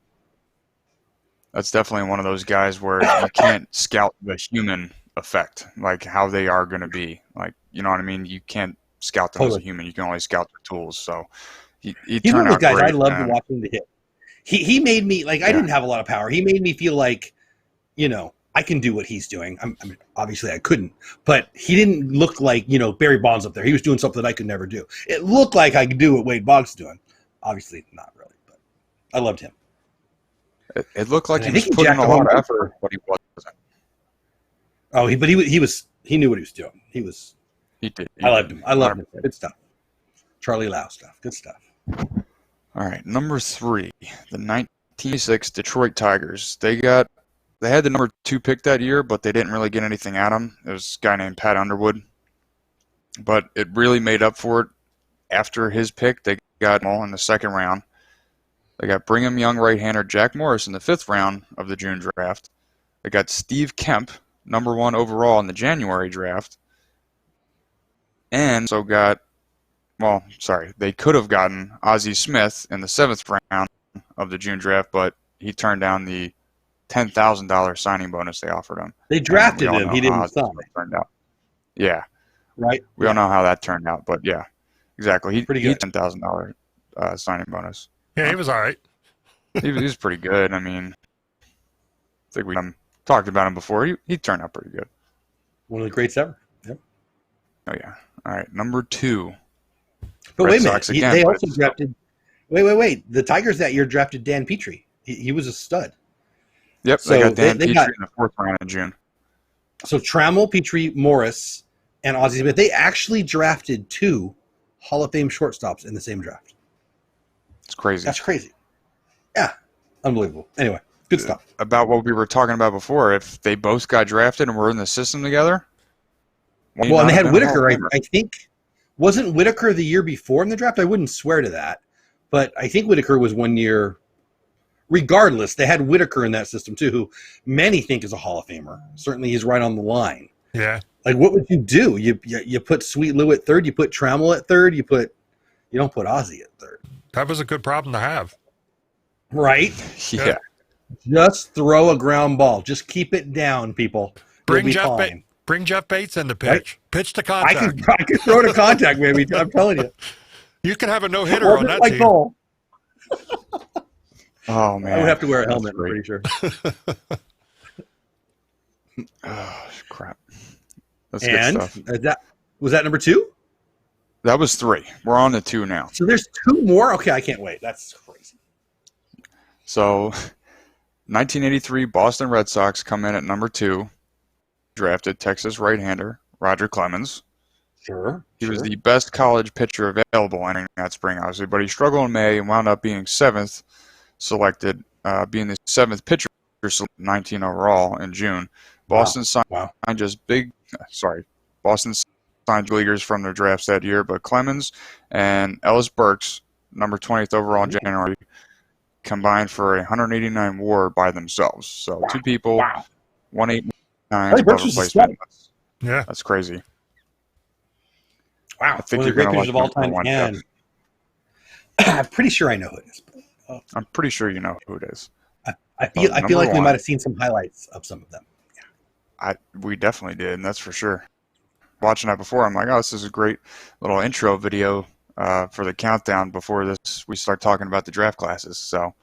That's definitely one of those guys where you can't scout the human effect, like how they are going to be. Like, you know what I mean? You can't scout them as a human. You can only scout their tools. So he He's one turned of those out guys I great. loved watching the hit. He made me like I didn't have a lot of power. He made me feel like, you know, I can do what he's doing. I mean, obviously I couldn't, but he didn't look like, you know, Barry Bonds up there. He was doing something that I could never do. It looked like I could do what Wade Boggs is doing. Obviously not really, but I loved him. It looked like And he I think was he putting in jacked a a lot of home effort, but he wasn't. Oh, he knew what he was doing. He did. I loved him. I loved 100%. him. Good stuff. Charlie Lau stuff. Good stuff. All right, number 3, the 1986 Detroit Tigers. They had the number 2 pick that year, but they didn't really get anything at him. It was a guy named Pat Underwood. But it really made up for it after his pick. They got Dole in the 2nd round. They got Brigham Young right-hander Jack Morris in the 5th round of the June draft. They got Steve Kemp, number 1 overall in the January draft. And so they could have gotten Ozzie Smith in the 7th round of the June draft, but he turned down the $10,000 signing bonus they offered him. They drafted him. He didn't sign. Turned out. Yeah. Right? We all know how that turned out, but yeah, exactly. Pretty good. He $10,000 signing bonus. Yeah, he was all right. He was pretty good. I mean, I think we talked about him before. He turned out pretty good. One of the greats ever. Yep. Oh, yeah. All right, number 2. But Red wait a Sox minute. again, They but also drafted. Wait. The Tigers that year drafted Dan Petrie. He was a stud. Yep, So they got Dan they Petrie got- in the 4th round in June. So Trammell, Petrie, Morris, and Ozzie Smith. They actually drafted 2 Hall of Fame shortstops in the same draft. It's crazy. That's crazy. Yeah, unbelievable. Anyway, good stuff. About what we were talking about before, if they both got drafted and were in the system together. Well, and they had Whitaker. I think wasn't Whitaker the year before in the draft? I wouldn't swear to that, but I think Whitaker was 1 year. Regardless, they had Whitaker in that system too, who many think is a Hall of Famer. Certainly, he's right on the line. Yeah. Like, what would you do? You put Sweet Lou at 3rd. You put Trammell at 3rd. You don't put Ozzie at 3rd. That was a good problem to have. Right? Yeah. Just throw a ground ball. Just keep it down, people. Bring You'll be fine. Bring Jeff Bates in the pitch. Right? Pitch to I contact. could throw to contact, baby. I'm telling you. You can have a no-hitter on that team. Dole. Oh, man. I would have to wear a helmet, That's I'm great. pretty sure. Oh, crap. That's And good stuff. was that number 2? That was 3. We're on to 2 now. So there's 2 more? Okay, I can't wait. That's crazy. So, 1983 Boston Red Sox come in at number 2, drafted Texas right-hander Roger Clemens. Sure. He was the best college pitcher available entering that spring, obviously, but he struggled in May and wound up being 7th selected, being the 7th pitcher, 19 overall in June. Boston signed Boston signed leaguers from their drafts that year, but Clemens and Ellis Burks, number 20th overall in January, combined for 189 WAR by themselves. So 2 people, 189 above replacement. Yeah. That's crazy. Wow. I think One of the you're great going to pitchers like of all time. number 1, And I'm pretty sure I know who it is. I'm pretty sure you know who it is. I feel like number we 1. might have seen some highlights of some of them. We definitely did, and that's for sure. Watching that before, I'm like, oh, this is a great little intro video for the countdown before we start talking about the draft classes. So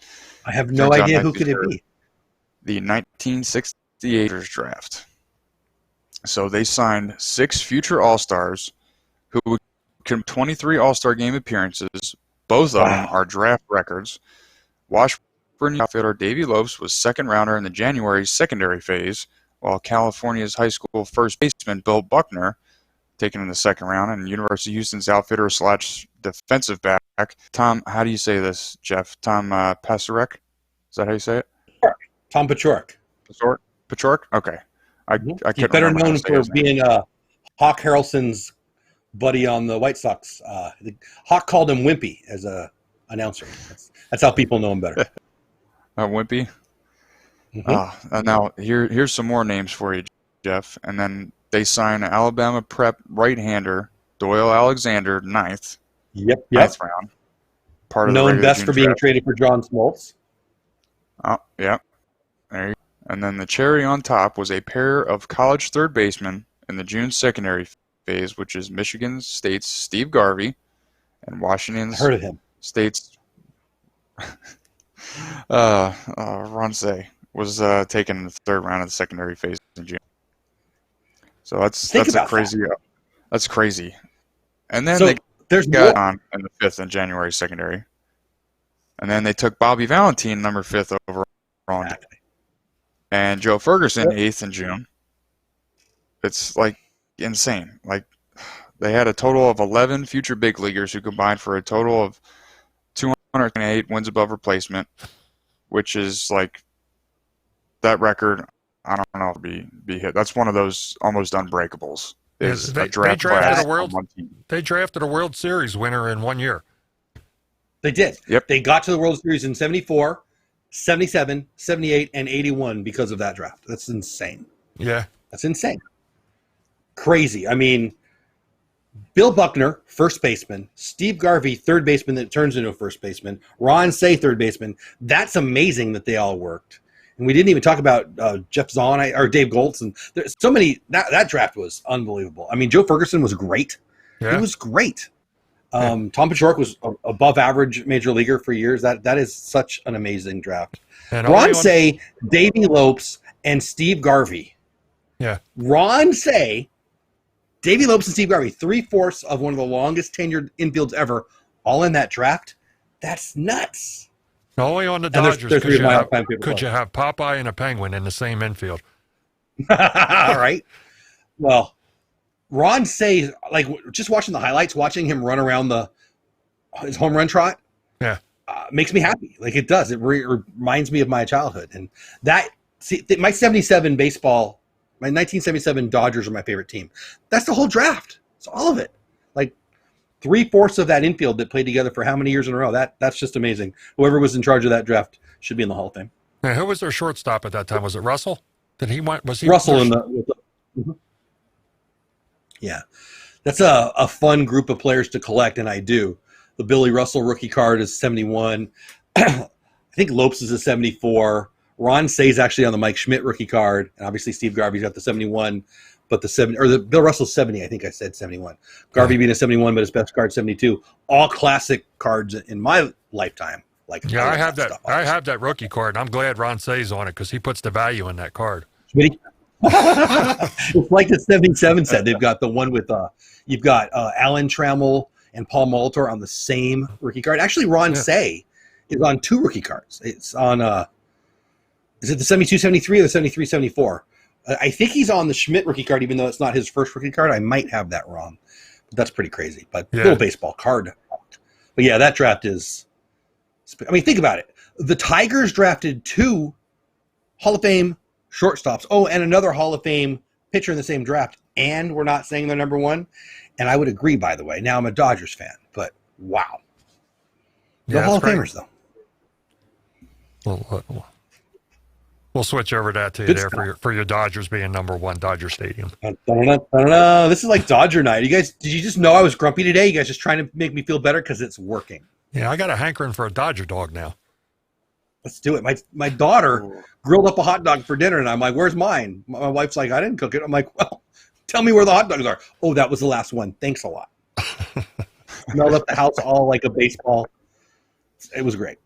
I have no turns out idea who next could it year, be. The 1968 draft. So they signed 6 future All-Stars who would come 23 All-Star game appearances. Both of them are draft records. Washburn outfielder Davey Lopes was 2nd rounder in the January secondary phase, while California's high school first baseman Bill Buckner, taken in the 2nd round, and University of Houston's outfitter / defensive back Tom. How do you say this, Jeff? Tom Paciorek? Is that how you say it? Tom Paciorek. Paciorek? Okay. I He's couldn't better remember how to known say for his name. being Hawk Harrelson's buddy on the White Sox. Hawk called him Wimpy as a announcer. That's how people know him better. Wimpy. Mhm. And now here's some more names for you, Jeff. And then they sign Alabama prep right-hander Doyle Alexander, 9th. Yep. 9th round. Part of the Known regular best June for being draft. traded for John Smoltz. Oh, yeah. There you go. And then the cherry on top was a pair of college third basemen in the June secondary phase, which is Michigan State's Steve Garvey and Washington Heard of him. State's Ronce was taken in the third round of the secondary phase in June. So that's a crazy. That's crazy. And then there's got more. on in the 5th in January secondary. And then they took Bobby Valentine, number 5th overall, and Joe Ferguson, 8th in June. It's like insane. Like they had a total of 11 future big leaguers who combined for a total of 208 wins above replacement, which is like that record. I don't know if it'll be hit. That's one of those almost unbreakables. They drafted a World Series winner in 1 year. They did. Yep. They got to the World Series in 74, 77, 78, and 81 because of that draft. That's insane. Yeah. That's insane. Crazy. I mean, Bill Buckner, first baseman. Steve Garvey, third baseman that turns into a first baseman. Ron Say, third baseman. That's amazing that they all worked. And we didn't even talk about Jeff Zahn or Dave Goltz. And there's so many. That draft was unbelievable. I mean, Joe Ferguson was great. Yeah. He was great. Tom Paciorek was above average major leaguer for years. That is such an amazing draft. And Ron Say, Davey Lopes, and Steve Garvey. Yeah. Ron Say, Davey Lopes, and Steve Garvey, 3/4 of one of the longest tenured infields ever, all in that draft. That's nuts. Only on the And there's Dodgers three of my all-time favorite could you players. have Popeye and a penguin in the same infield. All right. Well, Ron Say, like just watching the highlights, watching him run around his home run trot, Yeah. Makes me happy. Like it does. It reminds me of my childhood. And my 77 baseball, my 1977 Dodgers are my favorite team. That's the whole draft. It's all of it. Like 3/4 of that infield that played together for how many years in a row? That's just amazing. Whoever was in charge of that draft should be in the Hall of Fame. Now, who was their shortstop at that time? Was it Russell? Was he Russell Yeah, that's a fun group of players to collect, and I do. The Billy Russell rookie card is 71. I think Lopes is a 74. Ron Say's actually on the Mike Schmidt rookie card, and obviously Steve Garvey's got the 71, but the Bill Russell's 70. I think I said 71. Garvey being a 71, but his best card 72. All classic cards in my lifetime. Like I have that. I have that rookie card, and I'm glad Ron Say's on it because he puts the value in that card. Schmitty? It's like the 77 set. They've got the one with you've got Alan Trammell and Paul Molitor on the same rookie card. Actually, Ron Say is on 2 rookie cards. It's on is it the 72-73 or the 73-74? I think he's on the Schmidt rookie card, even though it's not his first rookie card. I might have that wrong, but that's pretty crazy. But little baseball card. But yeah, that draft is. I mean, think about it. The Tigers drafted 2 Hall of Fame shortstops. Oh, and another Hall of Fame pitcher in the same draft. And we're not saying they're number 1. And I would agree, by the way. Now I'm a Dodgers fan, but wow. They're Hall of Famers, though. We'll switch over that to you there for your Dodgers being number 1, Dodger Stadium. This is like Dodger night. You guys, did you just know I was grumpy today? You guys just trying to make me feel better because it's working. Yeah, I got a hankering for a Dodger dog now. Let's do it. My daughter grilled up a hot dog for dinner, and I'm like, where's mine? My wife's like, I didn't cook it. I'm like, well, tell me where the hot dogs are. Oh, that was the last one. Thanks a lot. And I left the house all like a baseball. It was great.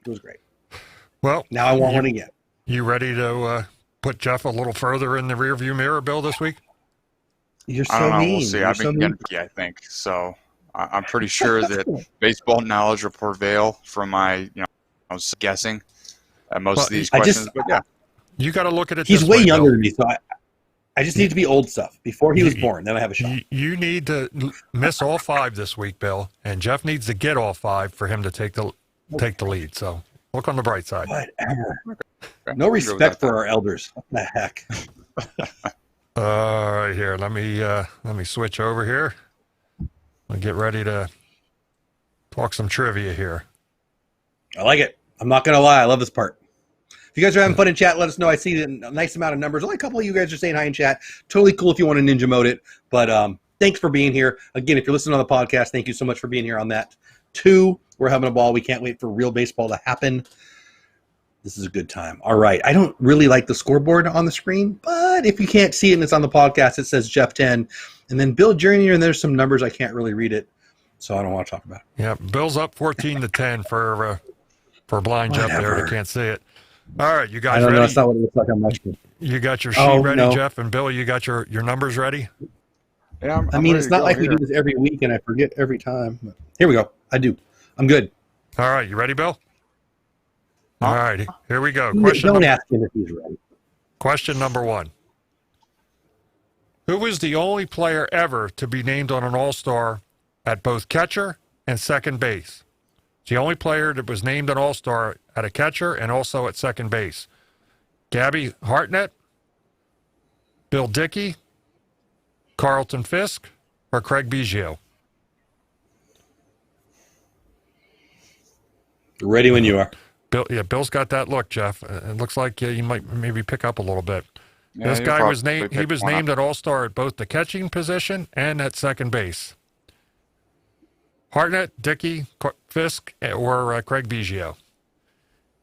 It was great. Well, now I want one again. You ready to put Jeff a little further in the rearview mirror, Bill, this week? You're so I don't know. mean. We'll see. I've been getting I think so. I'm pretty sure that baseball knowledge will prevail from my, guessing at most of these questions. But yeah, you got to look at it. He's this way way, younger Bill. than me, so I just need to be old stuff before he was born. Then I have a shot. You need to miss all 5 this week, Bill, and Jeff needs to get all 5 for him to take the lead. So look on the bright side. Whatever. No respect for our elders. What the heck? All right, here. Let me switch over here. I'll get ready to talk some trivia here. I like it. I'm not going to lie. I love this part. If you guys are having fun in chat, let us know. I see a nice amount of numbers. Only a couple of you guys are saying hi in chat. Totally cool if you want to ninja mode it. But thanks for being here. Again, if you're listening on the podcast, thank you so much for being here on that. 2, we're having a ball. We can't wait for real baseball to happen. This is a good time. All right. I don't really like the scoreboard on the screen, but if you can't see it and it's on the podcast, it says Jeff 10. And then Bill Jr., and there's some numbers. I can't really read it, so I don't want to talk about it. Yeah, Bill's up 14-10 for blind Jeff there. Whatever. I can't see it. All right, you I guys don't ready? know. It's not what it looks like on my screen. You got your sheet ready, no. Jeff? And Bill, you got your numbers ready? Yeah, I'm I mean, ready it's to not go like we here. do this every week and I forget every time. But here we go. I do. I'm good. All right, you ready, Bill? All right, here we go. Don't ask him if he's ready. Question number 1. Who was the only player ever to be named on an All-Star at both catcher and second base? It's the only player that was named an All-Star at a catcher and also at second base. Gabby Hartnett, Bill Dickey, Carlton Fisk, or Craig Biggio? Ready when you are. Bill's got that look, Jeff. It looks like you might maybe pick up a little bit. Yeah, This you guy was probably named. He picked was one up. named an All-Star at both the catching position and at second base. Hartnett, Dickey, Fisk, or Craig Biggio.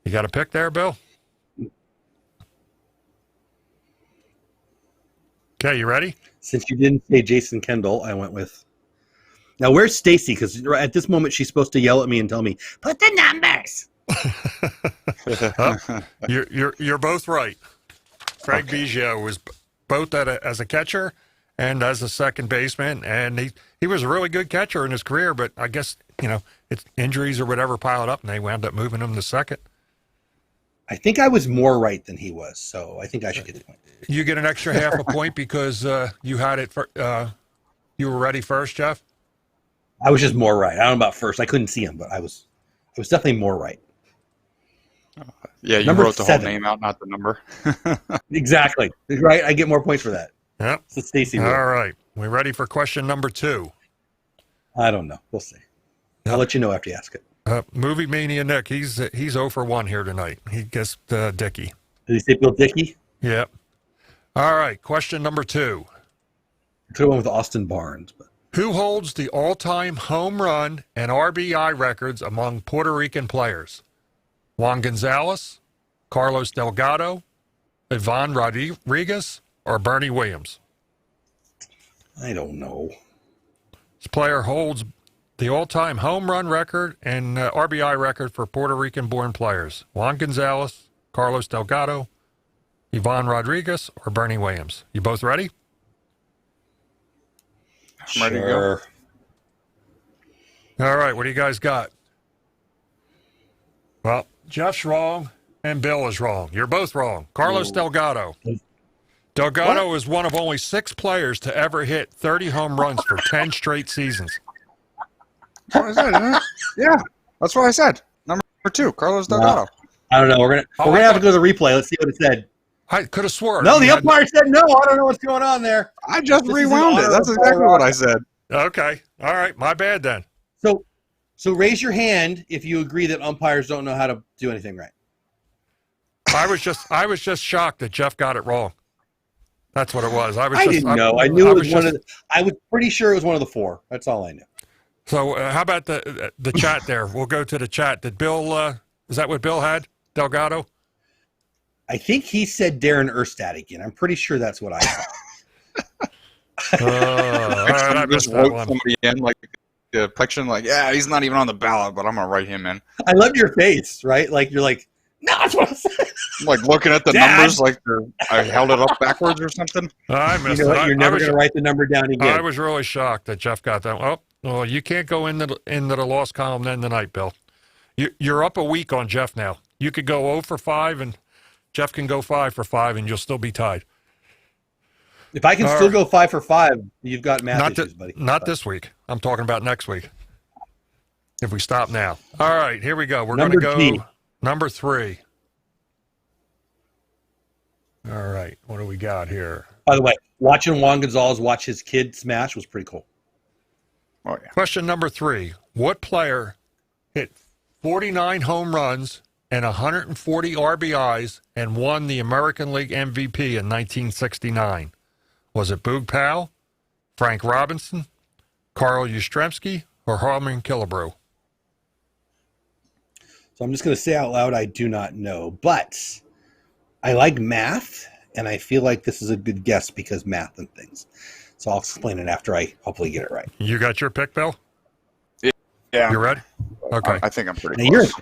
You got a pick there, Bill? Okay, you ready? Since you didn't say Jason Kendall, I went with. Now, where's Stacy? Because at this moment, she's supposed to yell at me and tell me, put the numbers. You're both right. Craig Biggio was both as a catcher and as a second baseman, and he was a really good catcher in his career, but I guess, it's injuries or whatever piled up, and they wound up moving him to second. I think I was more right than he was, so I think I should get the point. You get an extra half a point because you had it you were ready first, Jeff? I was just more right. I don't know about first. I couldn't see him, but I was definitely more right. Yeah, you Number wrote the 7. whole name out, not the number. Exactly. Right? I get more points for that. Yep. So Stacy. All right. We ready for question number 2? I don't know. We'll see. I'll let you know after you ask it. Movie Mania Nick, he's 0 for 1 here tonight. He guessed Dickey. Did he say Bill Dickey? Yep. All right. Question number 2. I could have went with Austin Barnes, but Who holds the all-time home run and RBI records among Puerto Rican players? Juan Gonzalez, Carlos Delgado, Ivan Rodriguez, or Bernie Williams? I don't know. This player holds the all-time home run record and RBI record for Puerto Rican-born players. Juan Gonzalez, Carlos Delgado, Ivan Rodriguez, or Bernie Williams? You both ready? I'm ready to go. All right, what do you guys got? Well, Jeff's wrong and Bill is wrong. You're both wrong. Carlos Delgado. Delgado is one of only 6 players to ever hit 30 home runs for 10 straight seasons. That's what I said, isn't it? Yeah, that's what I said. Number 2, Carlos Delgado. I don't know. We're gonna have to go to the replay. Let's see what it said. I could have sworn. No, the umpire said no. I don't know what's going on there. I just This is rewound an it. That's auto- exactly what I said. Okay. All right. My bad then. So raise your hand if you agree that umpires don't know how to do anything right. I was just shocked that Jeff got it wrong. That's what it was. I didn't know. I knew it was one of. I was pretty sure it was one of the 4. That's all I knew. So how about the chat there? We'll go to the chat. Did Bill? Is that what Bill had? Delgado? I think he said Darren Erstad again. I'm pretty sure that's what I saw. All right, I missed Just that wrote one. somebody in like a picture, like, yeah, he's not even on the ballot, but I'm gonna write him in. I love your face, right? Like you're like, no, that's what I said. I'm like looking at the Dad! numbers, like I held it up backwards or something. I You missed know it. what? You're never going to write the number down I again. was really shocked that Jeff got that. Oh, well, you can't go into the lost column then tonight, Bill. You're up a week on Jeff now. You could go 0 for 5, and Jeff can go 5 for 5, and you'll still be tied. If I can still go 5 for 5, you've got math issues, buddy. Not this week. I'm talking about next week. If we stop now. All right, here we go. We're going to Number go G. number 3. All right, what do we got here? By the way, watching Juan Gonzalez watch his kid smash was pretty cool. Oh yeah. Question number 3. What player hit 49 home runs and 140 RBIs and won the American League MVP in 1969? Was it Boog Powell, Frank Robinson, Carl Yastrzemski, or Harmon Killebrew? So I'm just going to say out loud, I do not know. But I like math, and I feel like this is a good guess because math and things. So I'll explain it after I hopefully get it right. You got your pick, Bill? Yeah. You ready? Okay. I think I'm pretty Now, close.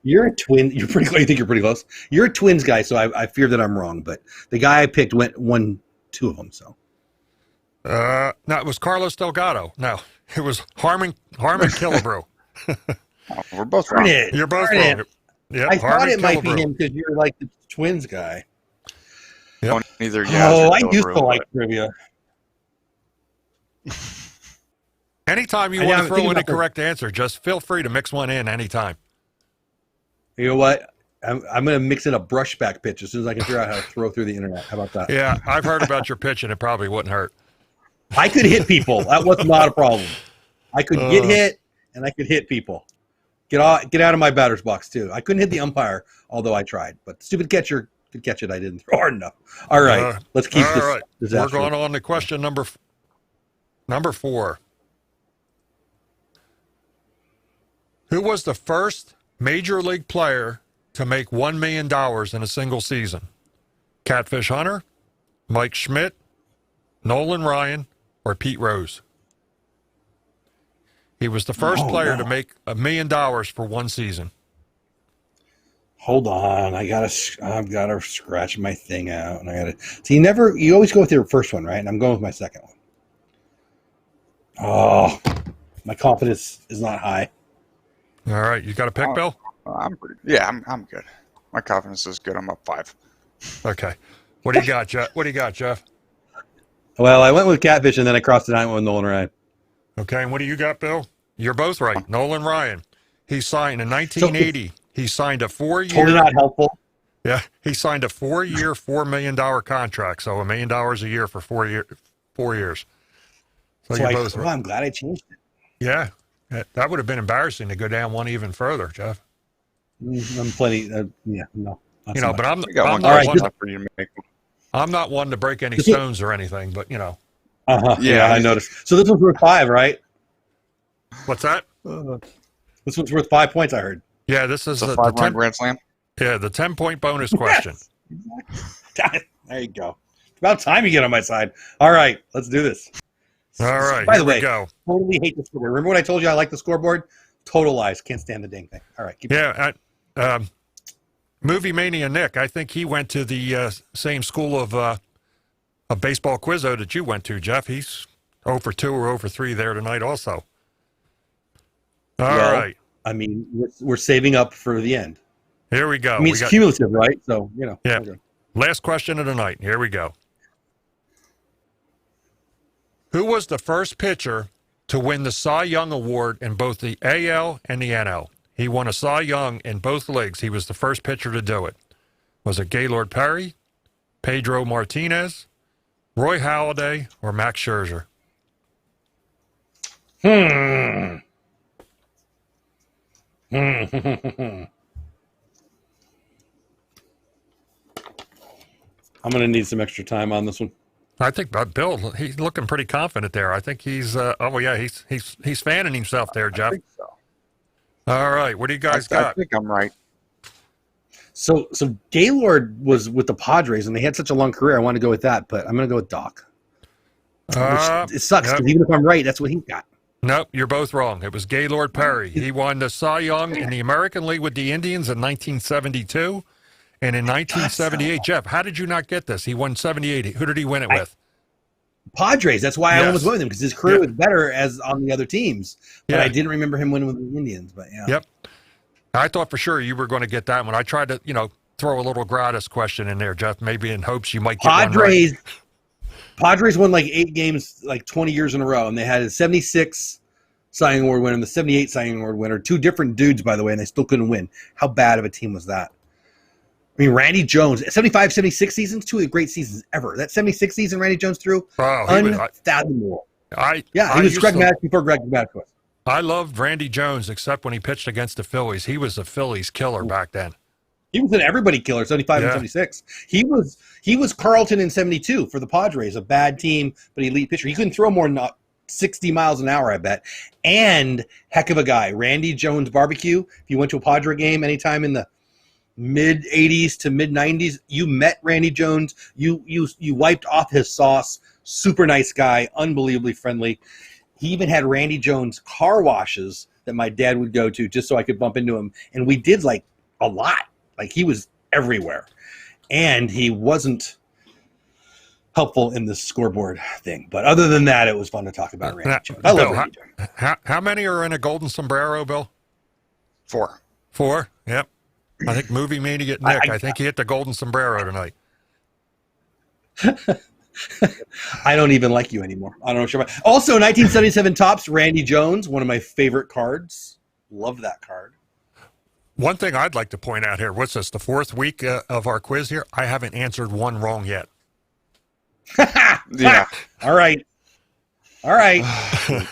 you're a twin. You're pretty close. You think you're pretty close. You're a Twins guy, so I fear that I'm wrong. But the guy I picked won 2 of them. So No, it was Carlos Delgado. No, it was Harmon Killebrew. Oh, we're both darn wrong. it. You're both Darn wrong. it. Yep, I thought Harmon it might be Killebrew. him because you're like the Twins guy. Yep. Neither Oh, I Yaz or used to Killebrew, like but trivia. Anytime you I want know, to throw think in a about the- correct answer, just feel free to mix one in anytime. You know what? I'm going to mix in a brushback pitch as soon as I can figure out how to throw through the internet. How about that? Yeah, I've heard about your pitch, and it probably wouldn't hurt. I could hit people. That was not a problem. I could get hit, and I could hit people. Get out of my batter's box, too. I couldn't hit the umpire, although I tried. But stupid catcher could catch it. I didn't throw hard enough. All right. Let's keep all this. right. Disaster. We're going on to question number 4. Who was the first major league player to make $1 million in a single season? Catfish Hunter, Mike Schmidt, Nolan Ryan, or Pete Rose? He was the first player to make $1 million for one season. Hold on. I've got to scratch my thing out. And you always go with your first one, right? And I'm going with my second one. Oh, my confidence is not high. All right, you got a pick, Bill? I'm good. My confidence is good. I'm up 5. Okay. What do you got, Jeff? Well, I went with Catfish, and then I crossed it out with Nolan Ryan. Okay, and what do you got, Bill? You're both right. Nolan Ryan. He signed in 1980. He signed a 4-year. Totally not helpful. Yeah, he signed a 4-year, $4 million contract. So $1 million a year for 4 years. So you're both right. I'm glad I changed it. Yeah, that would have been embarrassing to go down one even further, Jeff. I'm plenty. No. You know, but I'm We got not one All right, question for you to make. I'm not one to break any stones or anything, but you know. Yeah, I noticed. So this one's worth 5, right? What's that? This one's worth 5 points, I heard. Yeah, this is It's a the 5-run grand slam. Yeah, the 10-point bonus question. Yes. There you go. It's about time you get on my side. All right, let's do this. All right, By the here we way, go. totally hate the scoreboard. Remember what I told you? I like the scoreboard. Total lies. Can't stand the dang thing. All right, keep going. Yeah, Movie Mania Nick, I think he went to the same school of baseball quizzo that you went to, Jeff. He's 0 for 2 or 0 for 3 there tonight also. All right. I mean, we're saving up for the end. Here we go. I mean, it's cumulative, right? So, Yeah. Okay. Last question of the night. Here we go. Who was the first pitcher to win the Cy Young Award in both the AL and the NL? He won a Cy Young in both leagues. He was the first pitcher to do it. Was it Gaylord Perry, Pedro Martinez, Roy Halladay, or Max Scherzer? I'm going to need some extra time on this one. I think Bill, he's looking pretty confident there. I think he's he's fanning himself there, Jeff. I think so. All right, what do you guys I got? think I'm right. So Gaylord was with the Padres, and they had such a long career. I want to go with that, but I'm going to go with Doc. Which it sucks, Yep. because even if I'm right, that's what he got. Nope, you're both wrong. It was Gaylord Perry. He won the Cy Young in the American League with the Indians in 1972. And in 1978, Jeff, how did you not get this? He won 78. Who did he win it with? Padres. That's why I Yes. almost went with him, because his career Yep. was better as on the other teams. But Yeah. I didn't remember him winning with the Indians. But yeah. Yep. I thought for sure you were going to get that one. I tried to, throw a little gratis question in there, Jeff, maybe in hopes you might get one right. Padres won like 8 games, like 20 years in a row, and they had a 76 Cy Young Award winner and the 78 Cy Young Award winner. 2 different dudes, by the way, and they still couldn't win. How bad of a team was that? I mean, Randy Jones, 75, 76 seasons, 2 of the great seasons ever. That 76 season Randy Jones threw, Oh, unfathomable. He was Greg Maddux before Greg Maddux was. I loved Randy Jones, except when he pitched against the Phillies. He was a Phillies killer back then. He was an everybody killer, 75 and 76. He was Carlton in 72 for the Padres, a bad team, but elite pitcher. He couldn't throw more than 60 miles an hour, I bet. And heck of a guy, Randy Jones Barbecue. If you went to a Padre game anytime in the mid 80s to mid 90s, you met Randy Jones. You wiped off his sauce. Super nice guy, unbelievably friendly. He even had Randy Jones car washes that my dad would go to just so I could bump into him. And we did like a lot. Like he was everywhere. And he wasn't helpful in the scoreboard thing. But other than that, it was fun to talk about Randy Jones. I love Randy Jones. How many are in a golden sombrero, Bill? 4. 4? Yep. I think movie mania Nick. I think he hit the golden sombrero tonight. I don't even like you anymore. I don't know. Also, 1977 Topps, Randy Jones, one of my favorite cards. Love that card. One thing I'd like to point out here, what's this, the 4th week of our quiz here? I haven't answered one wrong yet. Yeah. All right. I'm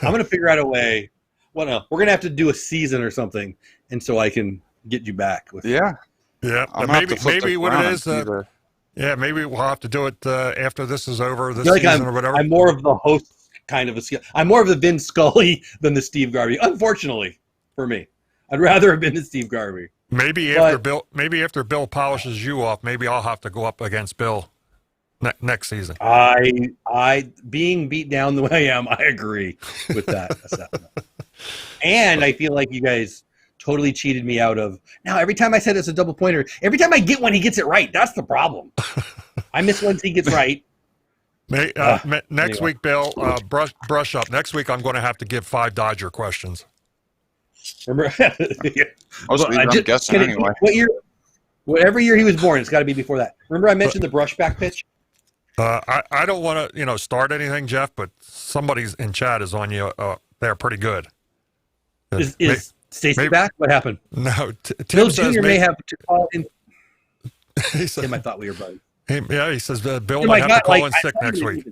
going to figure out a way. Well, no, we're going to have to do a season or something, and so I can get you back. Yeah. Maybe what it is, maybe we'll have to do it after this is over, this like season or whatever. I'm more of the host kind of a skill. I'm more of the Vin Scully than the Steve Garvey, unfortunately, for me. I'd rather have been the Steve Garvey. Maybe after Bill polishes you off, maybe I'll have to go up against Bill next season. I being beat down the way I am, I agree with that assessment. And I feel like you guys totally cheated me out of. Now, every time I said it's a double pointer, every time I get one, he gets it right. That's the problem. I miss ones he gets right. Next week, Bill, brush up. Next week, I'm going to have to give 5 Dodger questions. Remember? Yeah. I'm guessing anyway. What year? Whatever year he was born, it's got to be before that. Remember I mentioned the brushback pitch? I don't want to, start anything, Jeff, but somebody's in chat is on you. They're pretty good. Is Stacy back? What happened? No. Bill Jr. may have to call in. Tim, I thought we were buddies. He says Bill might have to call in sick next week.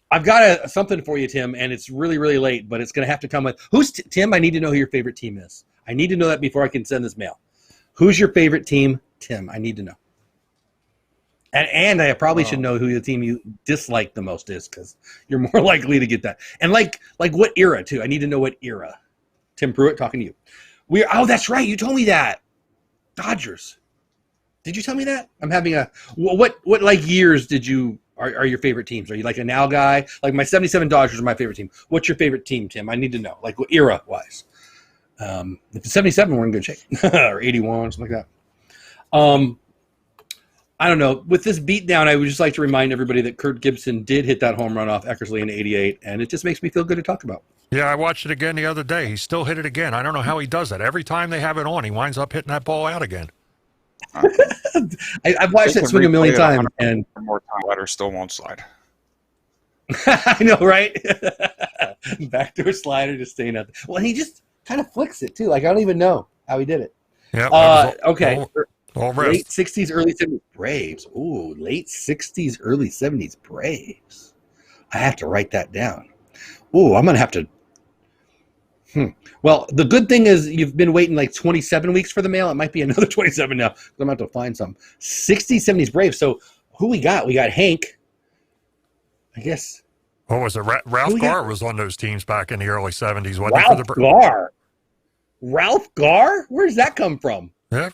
I've got something for you, Tim, and it's really, really late, but it's going to have to come with. Who's Tim? I need to know who your favorite team is. I need to know that before I can send this mail. Who's your favorite team, Tim? I need to know. And I probably should know who the team you dislike the most is, because you're more likely to get that. And like what era too? I need to know what era. Tim Pruitt talking to you. That's right. You told me that. Dodgers. Did you tell me that? I'm having a what like years did you are your favorite teams? Are you like a now guy? Like my 77 Dodgers are my favorite team. What's your favorite team, Tim? I need to know. Like what era wise? If it's 77, we're in good shape. Or 81, something like that. I don't know. With this beatdown, I would just like to remind everybody that Kurt Gibson did hit that home run off Eckersley in '88, and it just makes me feel good to talk about. Yeah, I watched it again the other day. He still hit it again. I don't know how he does that. Every time they have it on, he winds up hitting that ball out again. I've watched that swing a million times, and more time, ladder still won't slide. I know, right? Backdoor slider just staying out there. Well, and he just kind of flicks it too. Like I don't even know how he did it. Yeah. Okay. All late 60s, early 70s Braves. Ooh, late 60s, early 70s Braves. I have to write that down. Ooh, I'm going to have to. Well, the good thing is you've been waiting like 27 weeks for the mail. It might be another 27 now. I'm going to have to find some. 60s, 70s Braves. So who we got? We got Hank. I guess. What was it? Ralph Garr was on those teams back in the early 70s. Ralph Garr? Ralph Garr? Where does that come from? Yeah.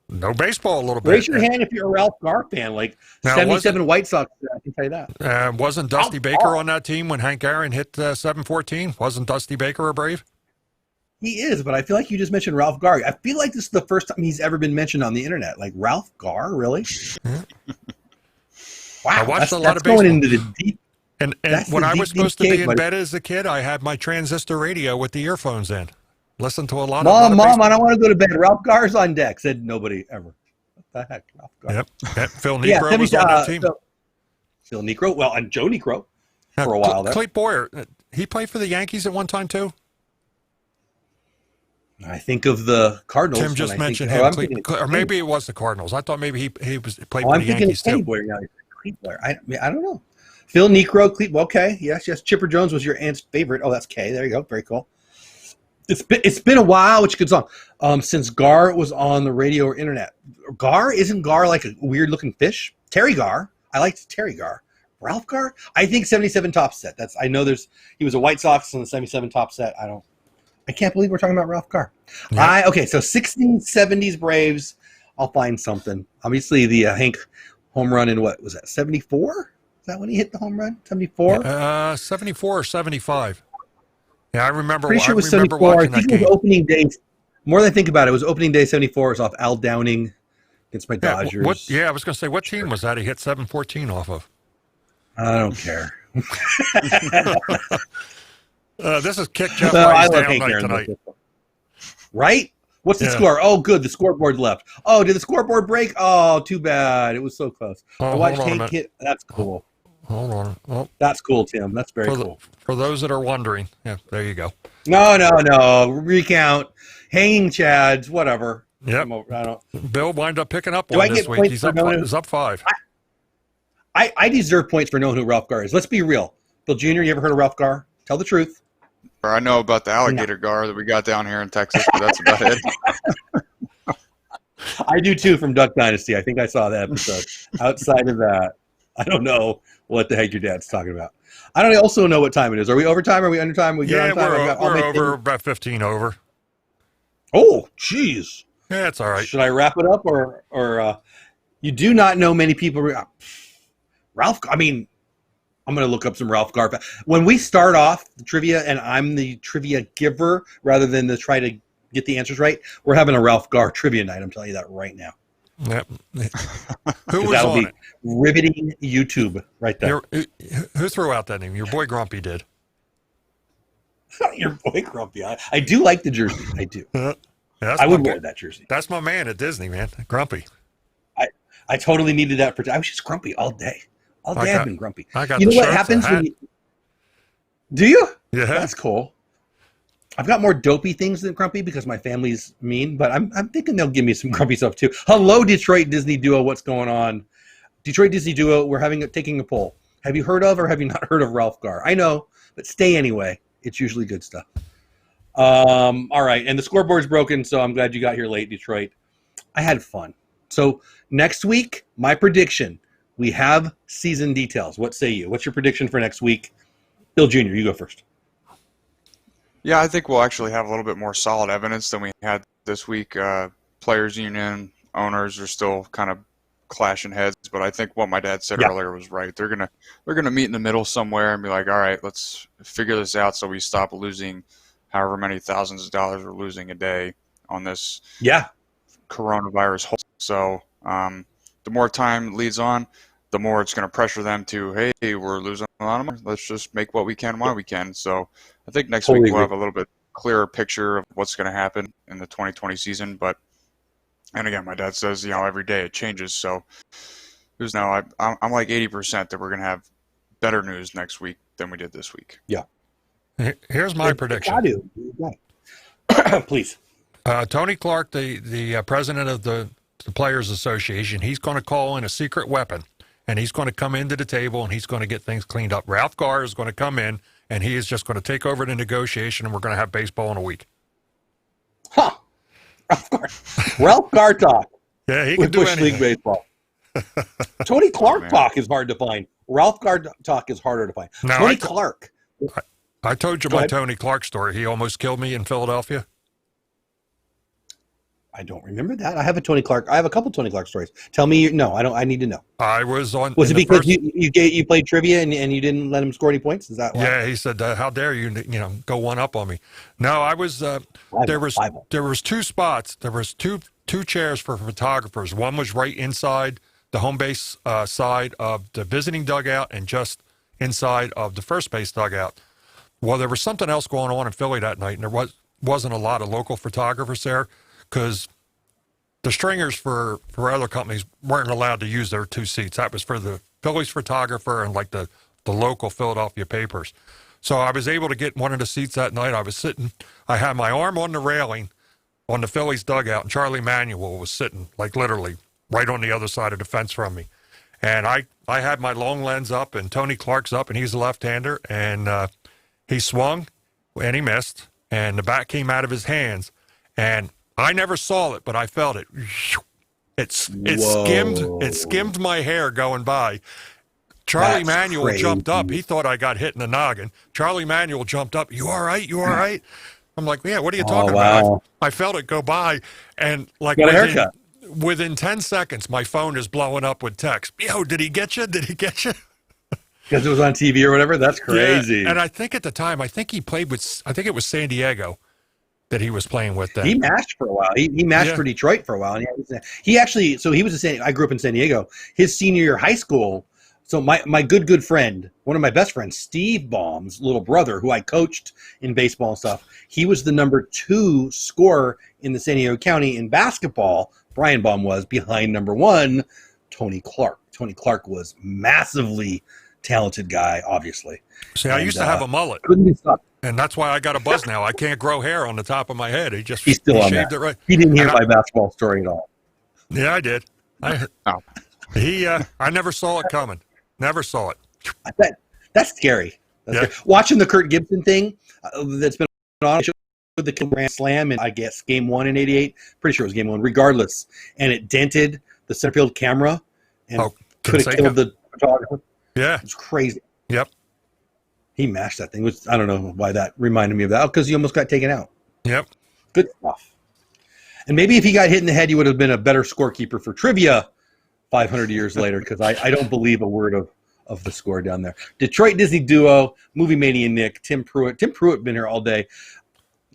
No baseball a little bit. Raise your hand if you're a Ralph Garr fan, like now, 77 White Sox. I can tell you that. Wasn't Dusty Baker on that team when Hank Aaron hit 714? Wasn't Dusty Baker a Brave? He is, but I feel like you just mentioned Ralph Garr. I feel like this is the first time he's ever been mentioned on the internet. Like Ralph Garr, really? Yeah. Wow, I watched a lot of baseball. Going into the deep. And when I was supposed to be in bed as a kid, I had my transistor radio with the earphones in. Listen to a lot of Mom, I don't want to go to bed. Ralph Garr's on deck. Said nobody ever. What the heck, Ralph Garr? Yep. Phil Niekro was on that team. Phil Niekro, well, and Joe Niekro for a while there. Clayton Boyer, he played for the Yankees at one time too. I think of the Cardinals. Tim just mentioned him, or maybe it was the Cardinals. I thought maybe he played for the Yankees too. Boyer now. Boyer. I don't know. Phil Niekro, okay, yes. Chipper Jones was your aunt's favorite. Oh, that's K. There you go. Very cool. It's been a while, which is a good song, since Garr was on the radio or internet. Isn't Garr like a weird looking fish? Terry Garr. I liked Terry Garr. Ralph Gar? I think 77 top set. I know he was a White Sox on the 77 top set. I can't believe we're talking about Ralph Gar. Yeah. Okay, so 1670s Braves. I'll find something. Obviously, the Hank home run in what was that? 74? Is that when he hit the home run? 74? 74 or 75. Yeah, I remember. Pretty sure it was I remember 74. I watching think that it was game. opening day. More than I think about it, it was opening day 74. It was off Al Downing against my Yeah, Dodgers. I was going to say, what team was that he hit 714 off of? I don't care. This is Kick Jeff Well, I Ice love down Hank night Aaron. tonight. Right? What's the Yeah. score? Oh, good. The scoreboard left. Oh, did the scoreboard break? Oh, too bad. It was so close. Oh, I watched hold on a Hank minute. hit. That's cool. Hold on. Oh, That's cool, Tim. That's very cool. for those that are wondering, yeah, there you go. No. Recount. Hanging Chads, whatever. Yep. I don't. Bill wind up picking up Do one I this get week. points He's for up, knowing- he's up 5. I deserve points for knowing who Ralph Gar is. Let's be real. Bill Jr., you ever heard of Ralph Gar? Tell the truth. Or I know about the alligator gar that we got down here in Texas, but that's about it. I do too from Duck Dynasty. I think I saw that episode. Outside of that, I don't know what the heck your dad's talking about. I don't also know what time it is. Are we overtime? Are we undertime? Are we good Yeah, on time? we're over about 15 over. Oh, jeez. Yeah, it's all right. Should I wrap it up or you do not know many people. Ralph, I mean, I'm going to look up some Ralph Gar. When we start off the trivia and I'm the trivia giver rather than to try to get the answers right, we're having a Ralph Gar trivia night. I'm telling you that right now. Yep. Who was That'll on be it? riveting YouTube right there. Who threw out that name? Your boy Grumpy did. Your boy Grumpy. I do like the jersey. I do. Yeah, I would wear that jersey. That's my man at Disney, man. Grumpy. I totally needed that. I was just grumpy all day. All day I've been grumpy. I got You know the what shirts, happens the when hat. you... Do you? Yeah. That's cool. I've got more dopey things than grumpy because my family's mean, but I'm thinking they'll give me some grumpy stuff too. Hello, Detroit Disney Duo. What's going on? Detroit Disney Duo, we're taking a poll. Have you heard of or have you not heard of Ralph Gar? I know, but stay anyway. It's usually good stuff. All right, and the scoreboard's broken, so I'm glad you got here late, Detroit. I had fun. So next week, my prediction, we have season details. What say you? What's your prediction for next week? Bill Jr., you go first. Yeah, I think we'll actually have a little bit more solid evidence than we had this week. Players union, owners are still kind of clashing heads, but I think what my dad said earlier was right. They're gonna meet in the middle somewhere and be like, all right, let's figure this out so we stop losing however many thousands of dollars we're losing a day on this coronavirus hole. So the more time leads on, the more it's going to pressure them to, hey, we're losing a lot of money. Let's just make what we can while we can. So I think next week we'll have a little bit clearer picture of what's going to happen in the 2020 season. And again, my dad says, every day it changes. So there's I'm like 80% that we're going to have better news next week than we did this week. Yeah. Here's my prediction. I do. Please. Tony Clark, the president of the Players Association, he's going to call in a secret weapon, and he's going to come into the table, and he's going to get things cleaned up. Ralph Gar is going to come in, and he is just going to take over the negotiation, and we're going to have baseball in a week. Huh. Ralph Gar talk. Yeah, he can do Bush anything. League baseball. Tony Clark talk is hard to find. Ralph Gar talk is harder to find. No, Tony Clark. I told you Go my ahead. Tony Clark story. He almost killed me in Philadelphia. I don't remember that. I have a couple Tony Clark stories. Tell me. No, I don't. I need to know. I was on. Was it because first, you played trivia and you didn't let him score any points? Is that why? Yeah, he said, "How dare you? Go one up on me." No, I was. There was two spots. There was two chairs for photographers. One was right inside the home base side of the visiting dugout, and just inside of the first base dugout. Well, there was something else going on in Philly that night, and there wasn't a lot of local photographers there because the stringers for other companies weren't allowed to use their two seats. That was for the Phillies photographer and like the local Philadelphia papers. So I was able to get one of the seats that night. I had my arm on the railing on the Phillies dugout, and Charlie Manuel was sitting like literally right on the other side of the fence from me. And I had my long lens up, and Tony Clark's up, and he's a left-hander, and he swung, and he missed, and the bat came out of his hands, and I never saw it, but I felt it. It skimmed my hair going by. Charlie That's Manuel crazy. jumped up. He thought I got hit in the noggin. Charlie Manuel jumped up. You all right? You all right? I'm like, yeah, what are you talking about? I felt it go by, and like Got a haircut. within 10 seconds, my phone is blowing up with text. Yo, did he get you? Did he get you? Because it was on TV or whatever. That's crazy. Yeah. And I think at the time, I think it was San Diego that he was playing with then. He matched for a while. He matched for Detroit for a while. And he actually, so he was I grew up in San Diego. His senior year of high school. So my good friend, one of my best friends, Steve Baum's little brother, who I coached in baseball and stuff, he was the number 2 scorer in the San Diego County in basketball. Brian Baum was behind number 1, Tony Clark. Tony Clark was massively talented guy, obviously. See, I used to have a mullet. Couldn't be stopped. And that's why I got a buzz now. I can't grow hair on the top of my head. He's still on shaved that. it right. He didn't hear my basketball story at all. Yeah, I did. I never saw it coming. Never saw it. That's scary. Scary. Watching the Kurt Gibson thing that's been on with the Grand Slam, and I guess Game 1 in '88. Pretty sure it was Game 1. Regardless, and it dented the center field camera and could have killed the photographer. Yeah, it was crazy. Yep. He mashed that thing. I don't know why that reminded me of that. Because he almost got taken out. Yep. Good stuff. And maybe if he got hit in the head, he would have been a better scorekeeper for trivia 500 years later, because I don't believe a word of the score down there. Detroit Disney duo, Movie Mania Nick, Tim Pruitt. Tim Pruitt been here all day.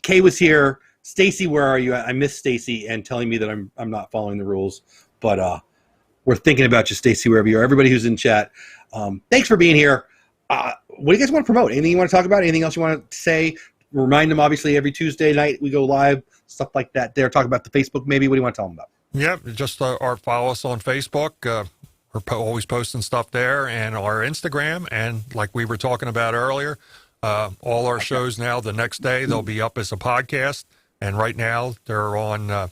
Kay was here. Stacy, where are you? I miss Stacy and telling me that I'm not following the rules. But we're thinking about you, Stacy, wherever you are. Everybody who's in chat, thanks for being here. What do you guys want to promote? Anything you want to talk about? Anything else you want to say? Remind them, obviously, every Tuesday night we go live, stuff like that there. Talk about the Facebook maybe. What do you want to tell them about? Yeah, just follow us on Facebook. We're always posting stuff there, and our Instagram. And like we were talking about earlier, all our shows now, the next day, they'll be up as a podcast. And right now, they're on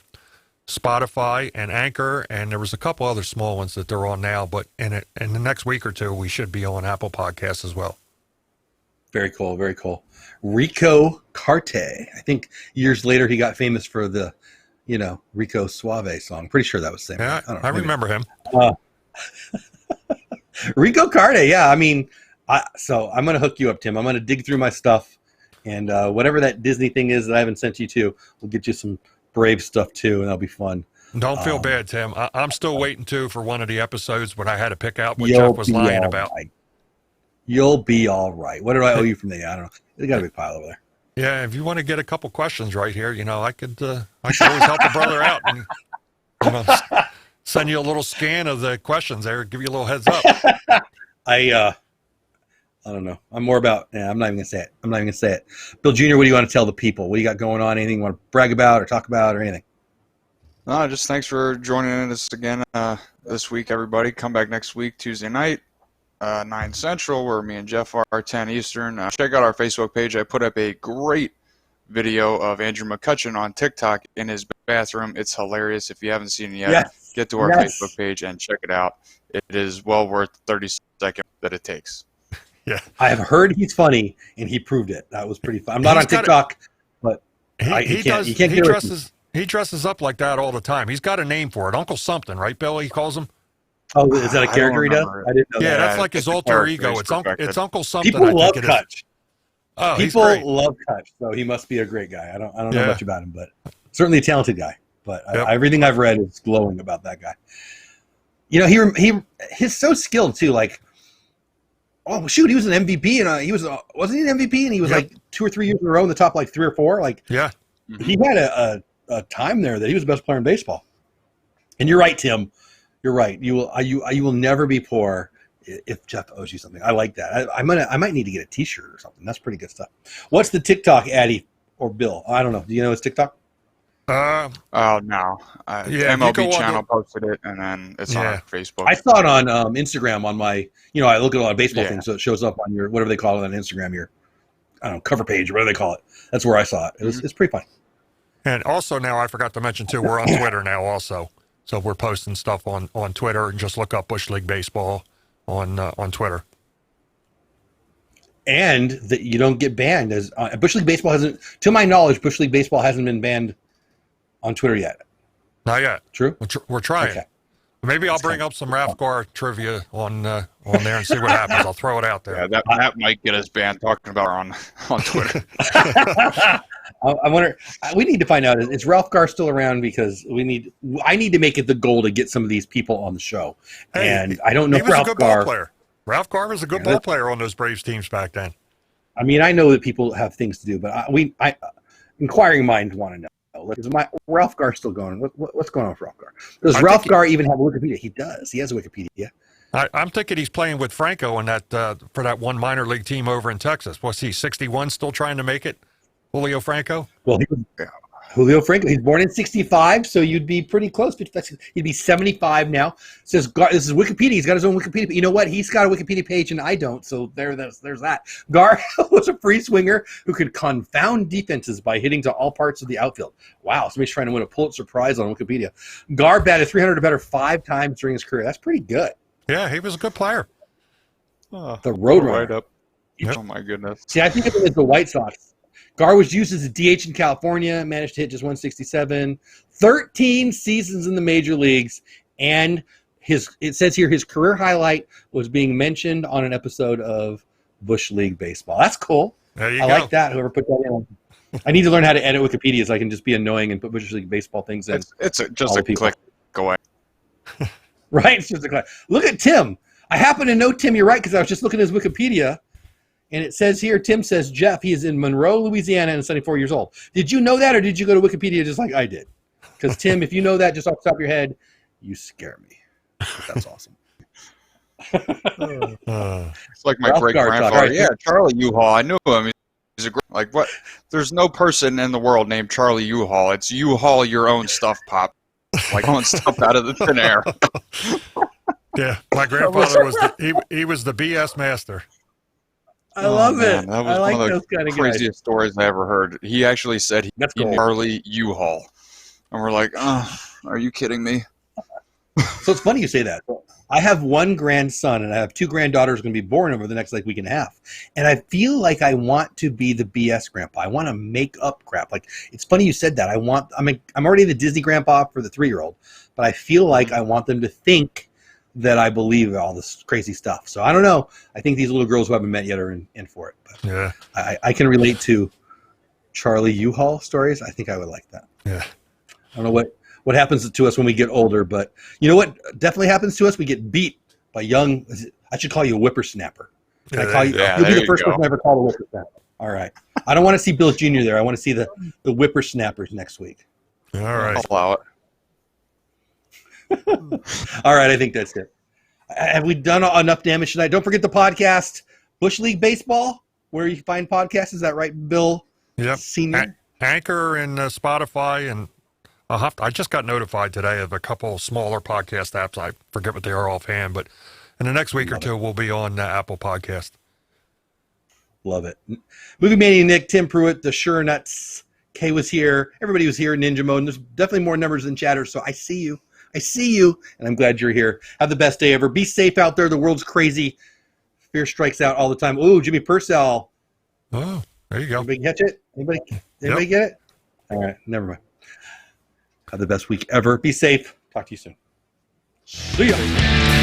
Spotify and Anchor, and there was a couple other small ones that they're on now. But in the next week or two, we should be on Apple Podcasts as well. Very cool, very cool. Rico Carte. I think years later he got famous for the, Rico Suave song. Pretty sure that was the same. Yeah, I remember him. Rico Carte, yeah. I mean, so I'm going to hook you up, Tim. I'm going to dig through my stuff, and whatever that Disney thing is that I haven't sent you to, we'll get you some Brave stuff too, and that'll be fun. Don't feel bad, Tim. I'm still waiting for one of the episodes when I had to pick out what Jeff was lying about. Right. You'll be all right. What did I owe you from there? I don't know. There's got a big pile over there. Yeah, if you want to get a couple questions right here, I could always help a brother out and send you a little scan of the questions there, give you a little heads up. I don't know. I'm more about. I'm not even gonna say it. Bill Jr., what do you want to tell the people? What do you got going on? Anything you want to brag about or talk about or anything? No, just thanks for joining us again this week, everybody. Come back next week, Tuesday night, 9 Central, where me and Jeff are 10 Eastern. Check out our Facebook page. I put up a great video of Andrew McCutcheon on TikTok in his bathroom. It's hilarious. If you haven't seen it yet, get to our Facebook page and check it out. It is well worth 30 seconds that it takes. Yeah, I have heard he's funny, and he proved it. That was pretty fun. I'm not on TikTok, but he dresses up like that all the time. He's got a name for it, Uncle something, right, Bill? He calls him. Oh, is that a character he does? I didn't know that. Yeah, that's like his alter ego. It's Uncle something. People love Kutch. Oh, people love Kutch, so he must be a great guy. I don't know much about him, but certainly a talented guy. But everything I've read is glowing about that guy. He's so skilled too. Like, oh shoot, he was an MVP, and wasn't he an MVP? And he was like 2 or 3 years in a row in the top like 3 or 4. Like, he had a time there that he was the best player in baseball. And you're right, Tim. You're right. You will never be poor if Jeff owes you something. I like that. I might need to get a T-shirt or something. That's pretty good stuff. What's the TikTok, Addy or Bill? I don't know. Do you know his TikTok? Oh no. MLB channel posted it, and then it's on Facebook. I saw it on Instagram on my. I look at a lot of baseball things, so it shows up on your whatever they call it on Instagram. Your, I don't know, cover page or whatever they call it. That's where I saw it. It's pretty fun. And also now I forgot to mention too, we're on Twitter now also. So we're posting stuff on Twitter, and just look up Bush League Baseball on Twitter. And that you don't get banned as Bush League Baseball hasn't, to my knowledge, Bush League Baseball hasn't been banned on Twitter yet. Not yet. True. We're trying. Okay. Maybe I'll bring up some Ralph Gar trivia on there and see what happens. I'll throw it out there. Yeah, that might get us banned talking about her on Twitter. I wonder. We need to find out, is Ralph Gar still around? Because I need to make it the goal to get some of these people on the show. Hey, and I don't know he was Ralph a good Gar. ball player. Ralph Gar was a good ball player on those Braves teams back then. I mean, I know that people have things to do, but inquiring minds want to know. Is Ralph Gar still going? What's going on with Ralph Gar? Does Ralph Gar even have a Wikipedia? He does. He has a Wikipedia. I'm thinking he's playing with Franco in that for that one minor league team over in Texas. What's he, 61, still trying to make it? Julio Franco? Well, Julio Franco. He's born in 65, so you'd be pretty close. He'd be 75 now. Says Gar, this is Wikipedia. He's got his own Wikipedia. But you know what? He's got a Wikipedia page, and I don't. So there's that. Gar was a free swinger who could confound defenses by hitting to all parts of the outfield. Wow, somebody's trying to win a Pulitzer Prize on Wikipedia. Gar batted 300 or better 5 times during his career. That's pretty good. Yeah, he was a good player. The Roadrunner. Right up. Yep. Oh my goodness. See, I think of it as the White Sox. Gar was used as a DH in California, managed to hit just 167, 13 seasons in the major leagues, and it says here his career highlight was being mentioned on an episode of Bush League Baseball. That's cool. There you I go. like that. Whoever put that in. I need to learn how to edit Wikipedia so I can just be annoying and put Bush League Baseball things in. It's just a click away. Right? It's just a click. Look at Tim. I happen to know Tim. You're right, because I was just looking at his Wikipedia. And it says here, Tim says, Jeff, he is in Monroe, Louisiana, and 74 years old. Did you know that, or did you go to Wikipedia just like I did? Because, Tim, if you know that just off the top of your head, you scare me. But that's awesome. It's like my Ralph great-grandfather. Gar, Yeah, Charlie U-Haul. I knew him. He's a great, like, what? There's no person in the world named Charlie U-Haul. It's U-Haul your own stuff, Pop. Like, own stuff out of the thin air. Yeah, my grandfather he was the BS master. I love man, it. that was I like one of those the kind of craziest stories I ever heard. He actually said he That's knew cool. Charlie U-Haul. And we're like, are you kidding me? So it's funny you say that. I have one grandson, and I have 2 granddaughters going to be born over the next week and a half. And I feel like I want to be the BS grandpa. I want to make up crap. Like, it's funny you said that. I'm already the Disney grandpa for the 3-year-old, but I feel like I want them to think that I believe all this crazy stuff. So I don't know. I think these little girls who haven't met yet are in for it. But Yeah. I can relate to Charlie U-Haul stories. I think I would like that. Yeah. I don't know what happens to us when we get older, but you know what definitely happens to us? We get beat by young. I should call you a whippersnapper. Can I call you? Yeah, You'll be there the you first go. person I ever call a whippersnapper. All right. I don't want to see Bill Jr. there. I want to see the whippersnappers next week. All right. I'll allow it. All right. I think that's it. Have we done enough damage tonight? Don't forget the podcast, Bush League Baseball, where you find podcasts. Is that right, Bill? Yep. Senior? Anchor and Spotify, and I just got notified today of a couple smaller podcast apps. I forget what they are offhand, but in the next week or two, we'll be on Apple Podcast. Love it. Movie Mania Nick, Tim Pruitt, the Sure Nuts. Kay was here. Everybody was here in Ninja Mode. And there's definitely more numbers than chatter, so I see you. I see you, and I'm glad you're here. Have the best day ever. Be safe out there. The world's crazy. Fear strikes out all the time. Ooh, Jimmy Purcell. Oh, there you go. Anybody catch it? Anybody get it? All right, never mind. Have the best week ever. Be safe. Talk to you soon. See ya.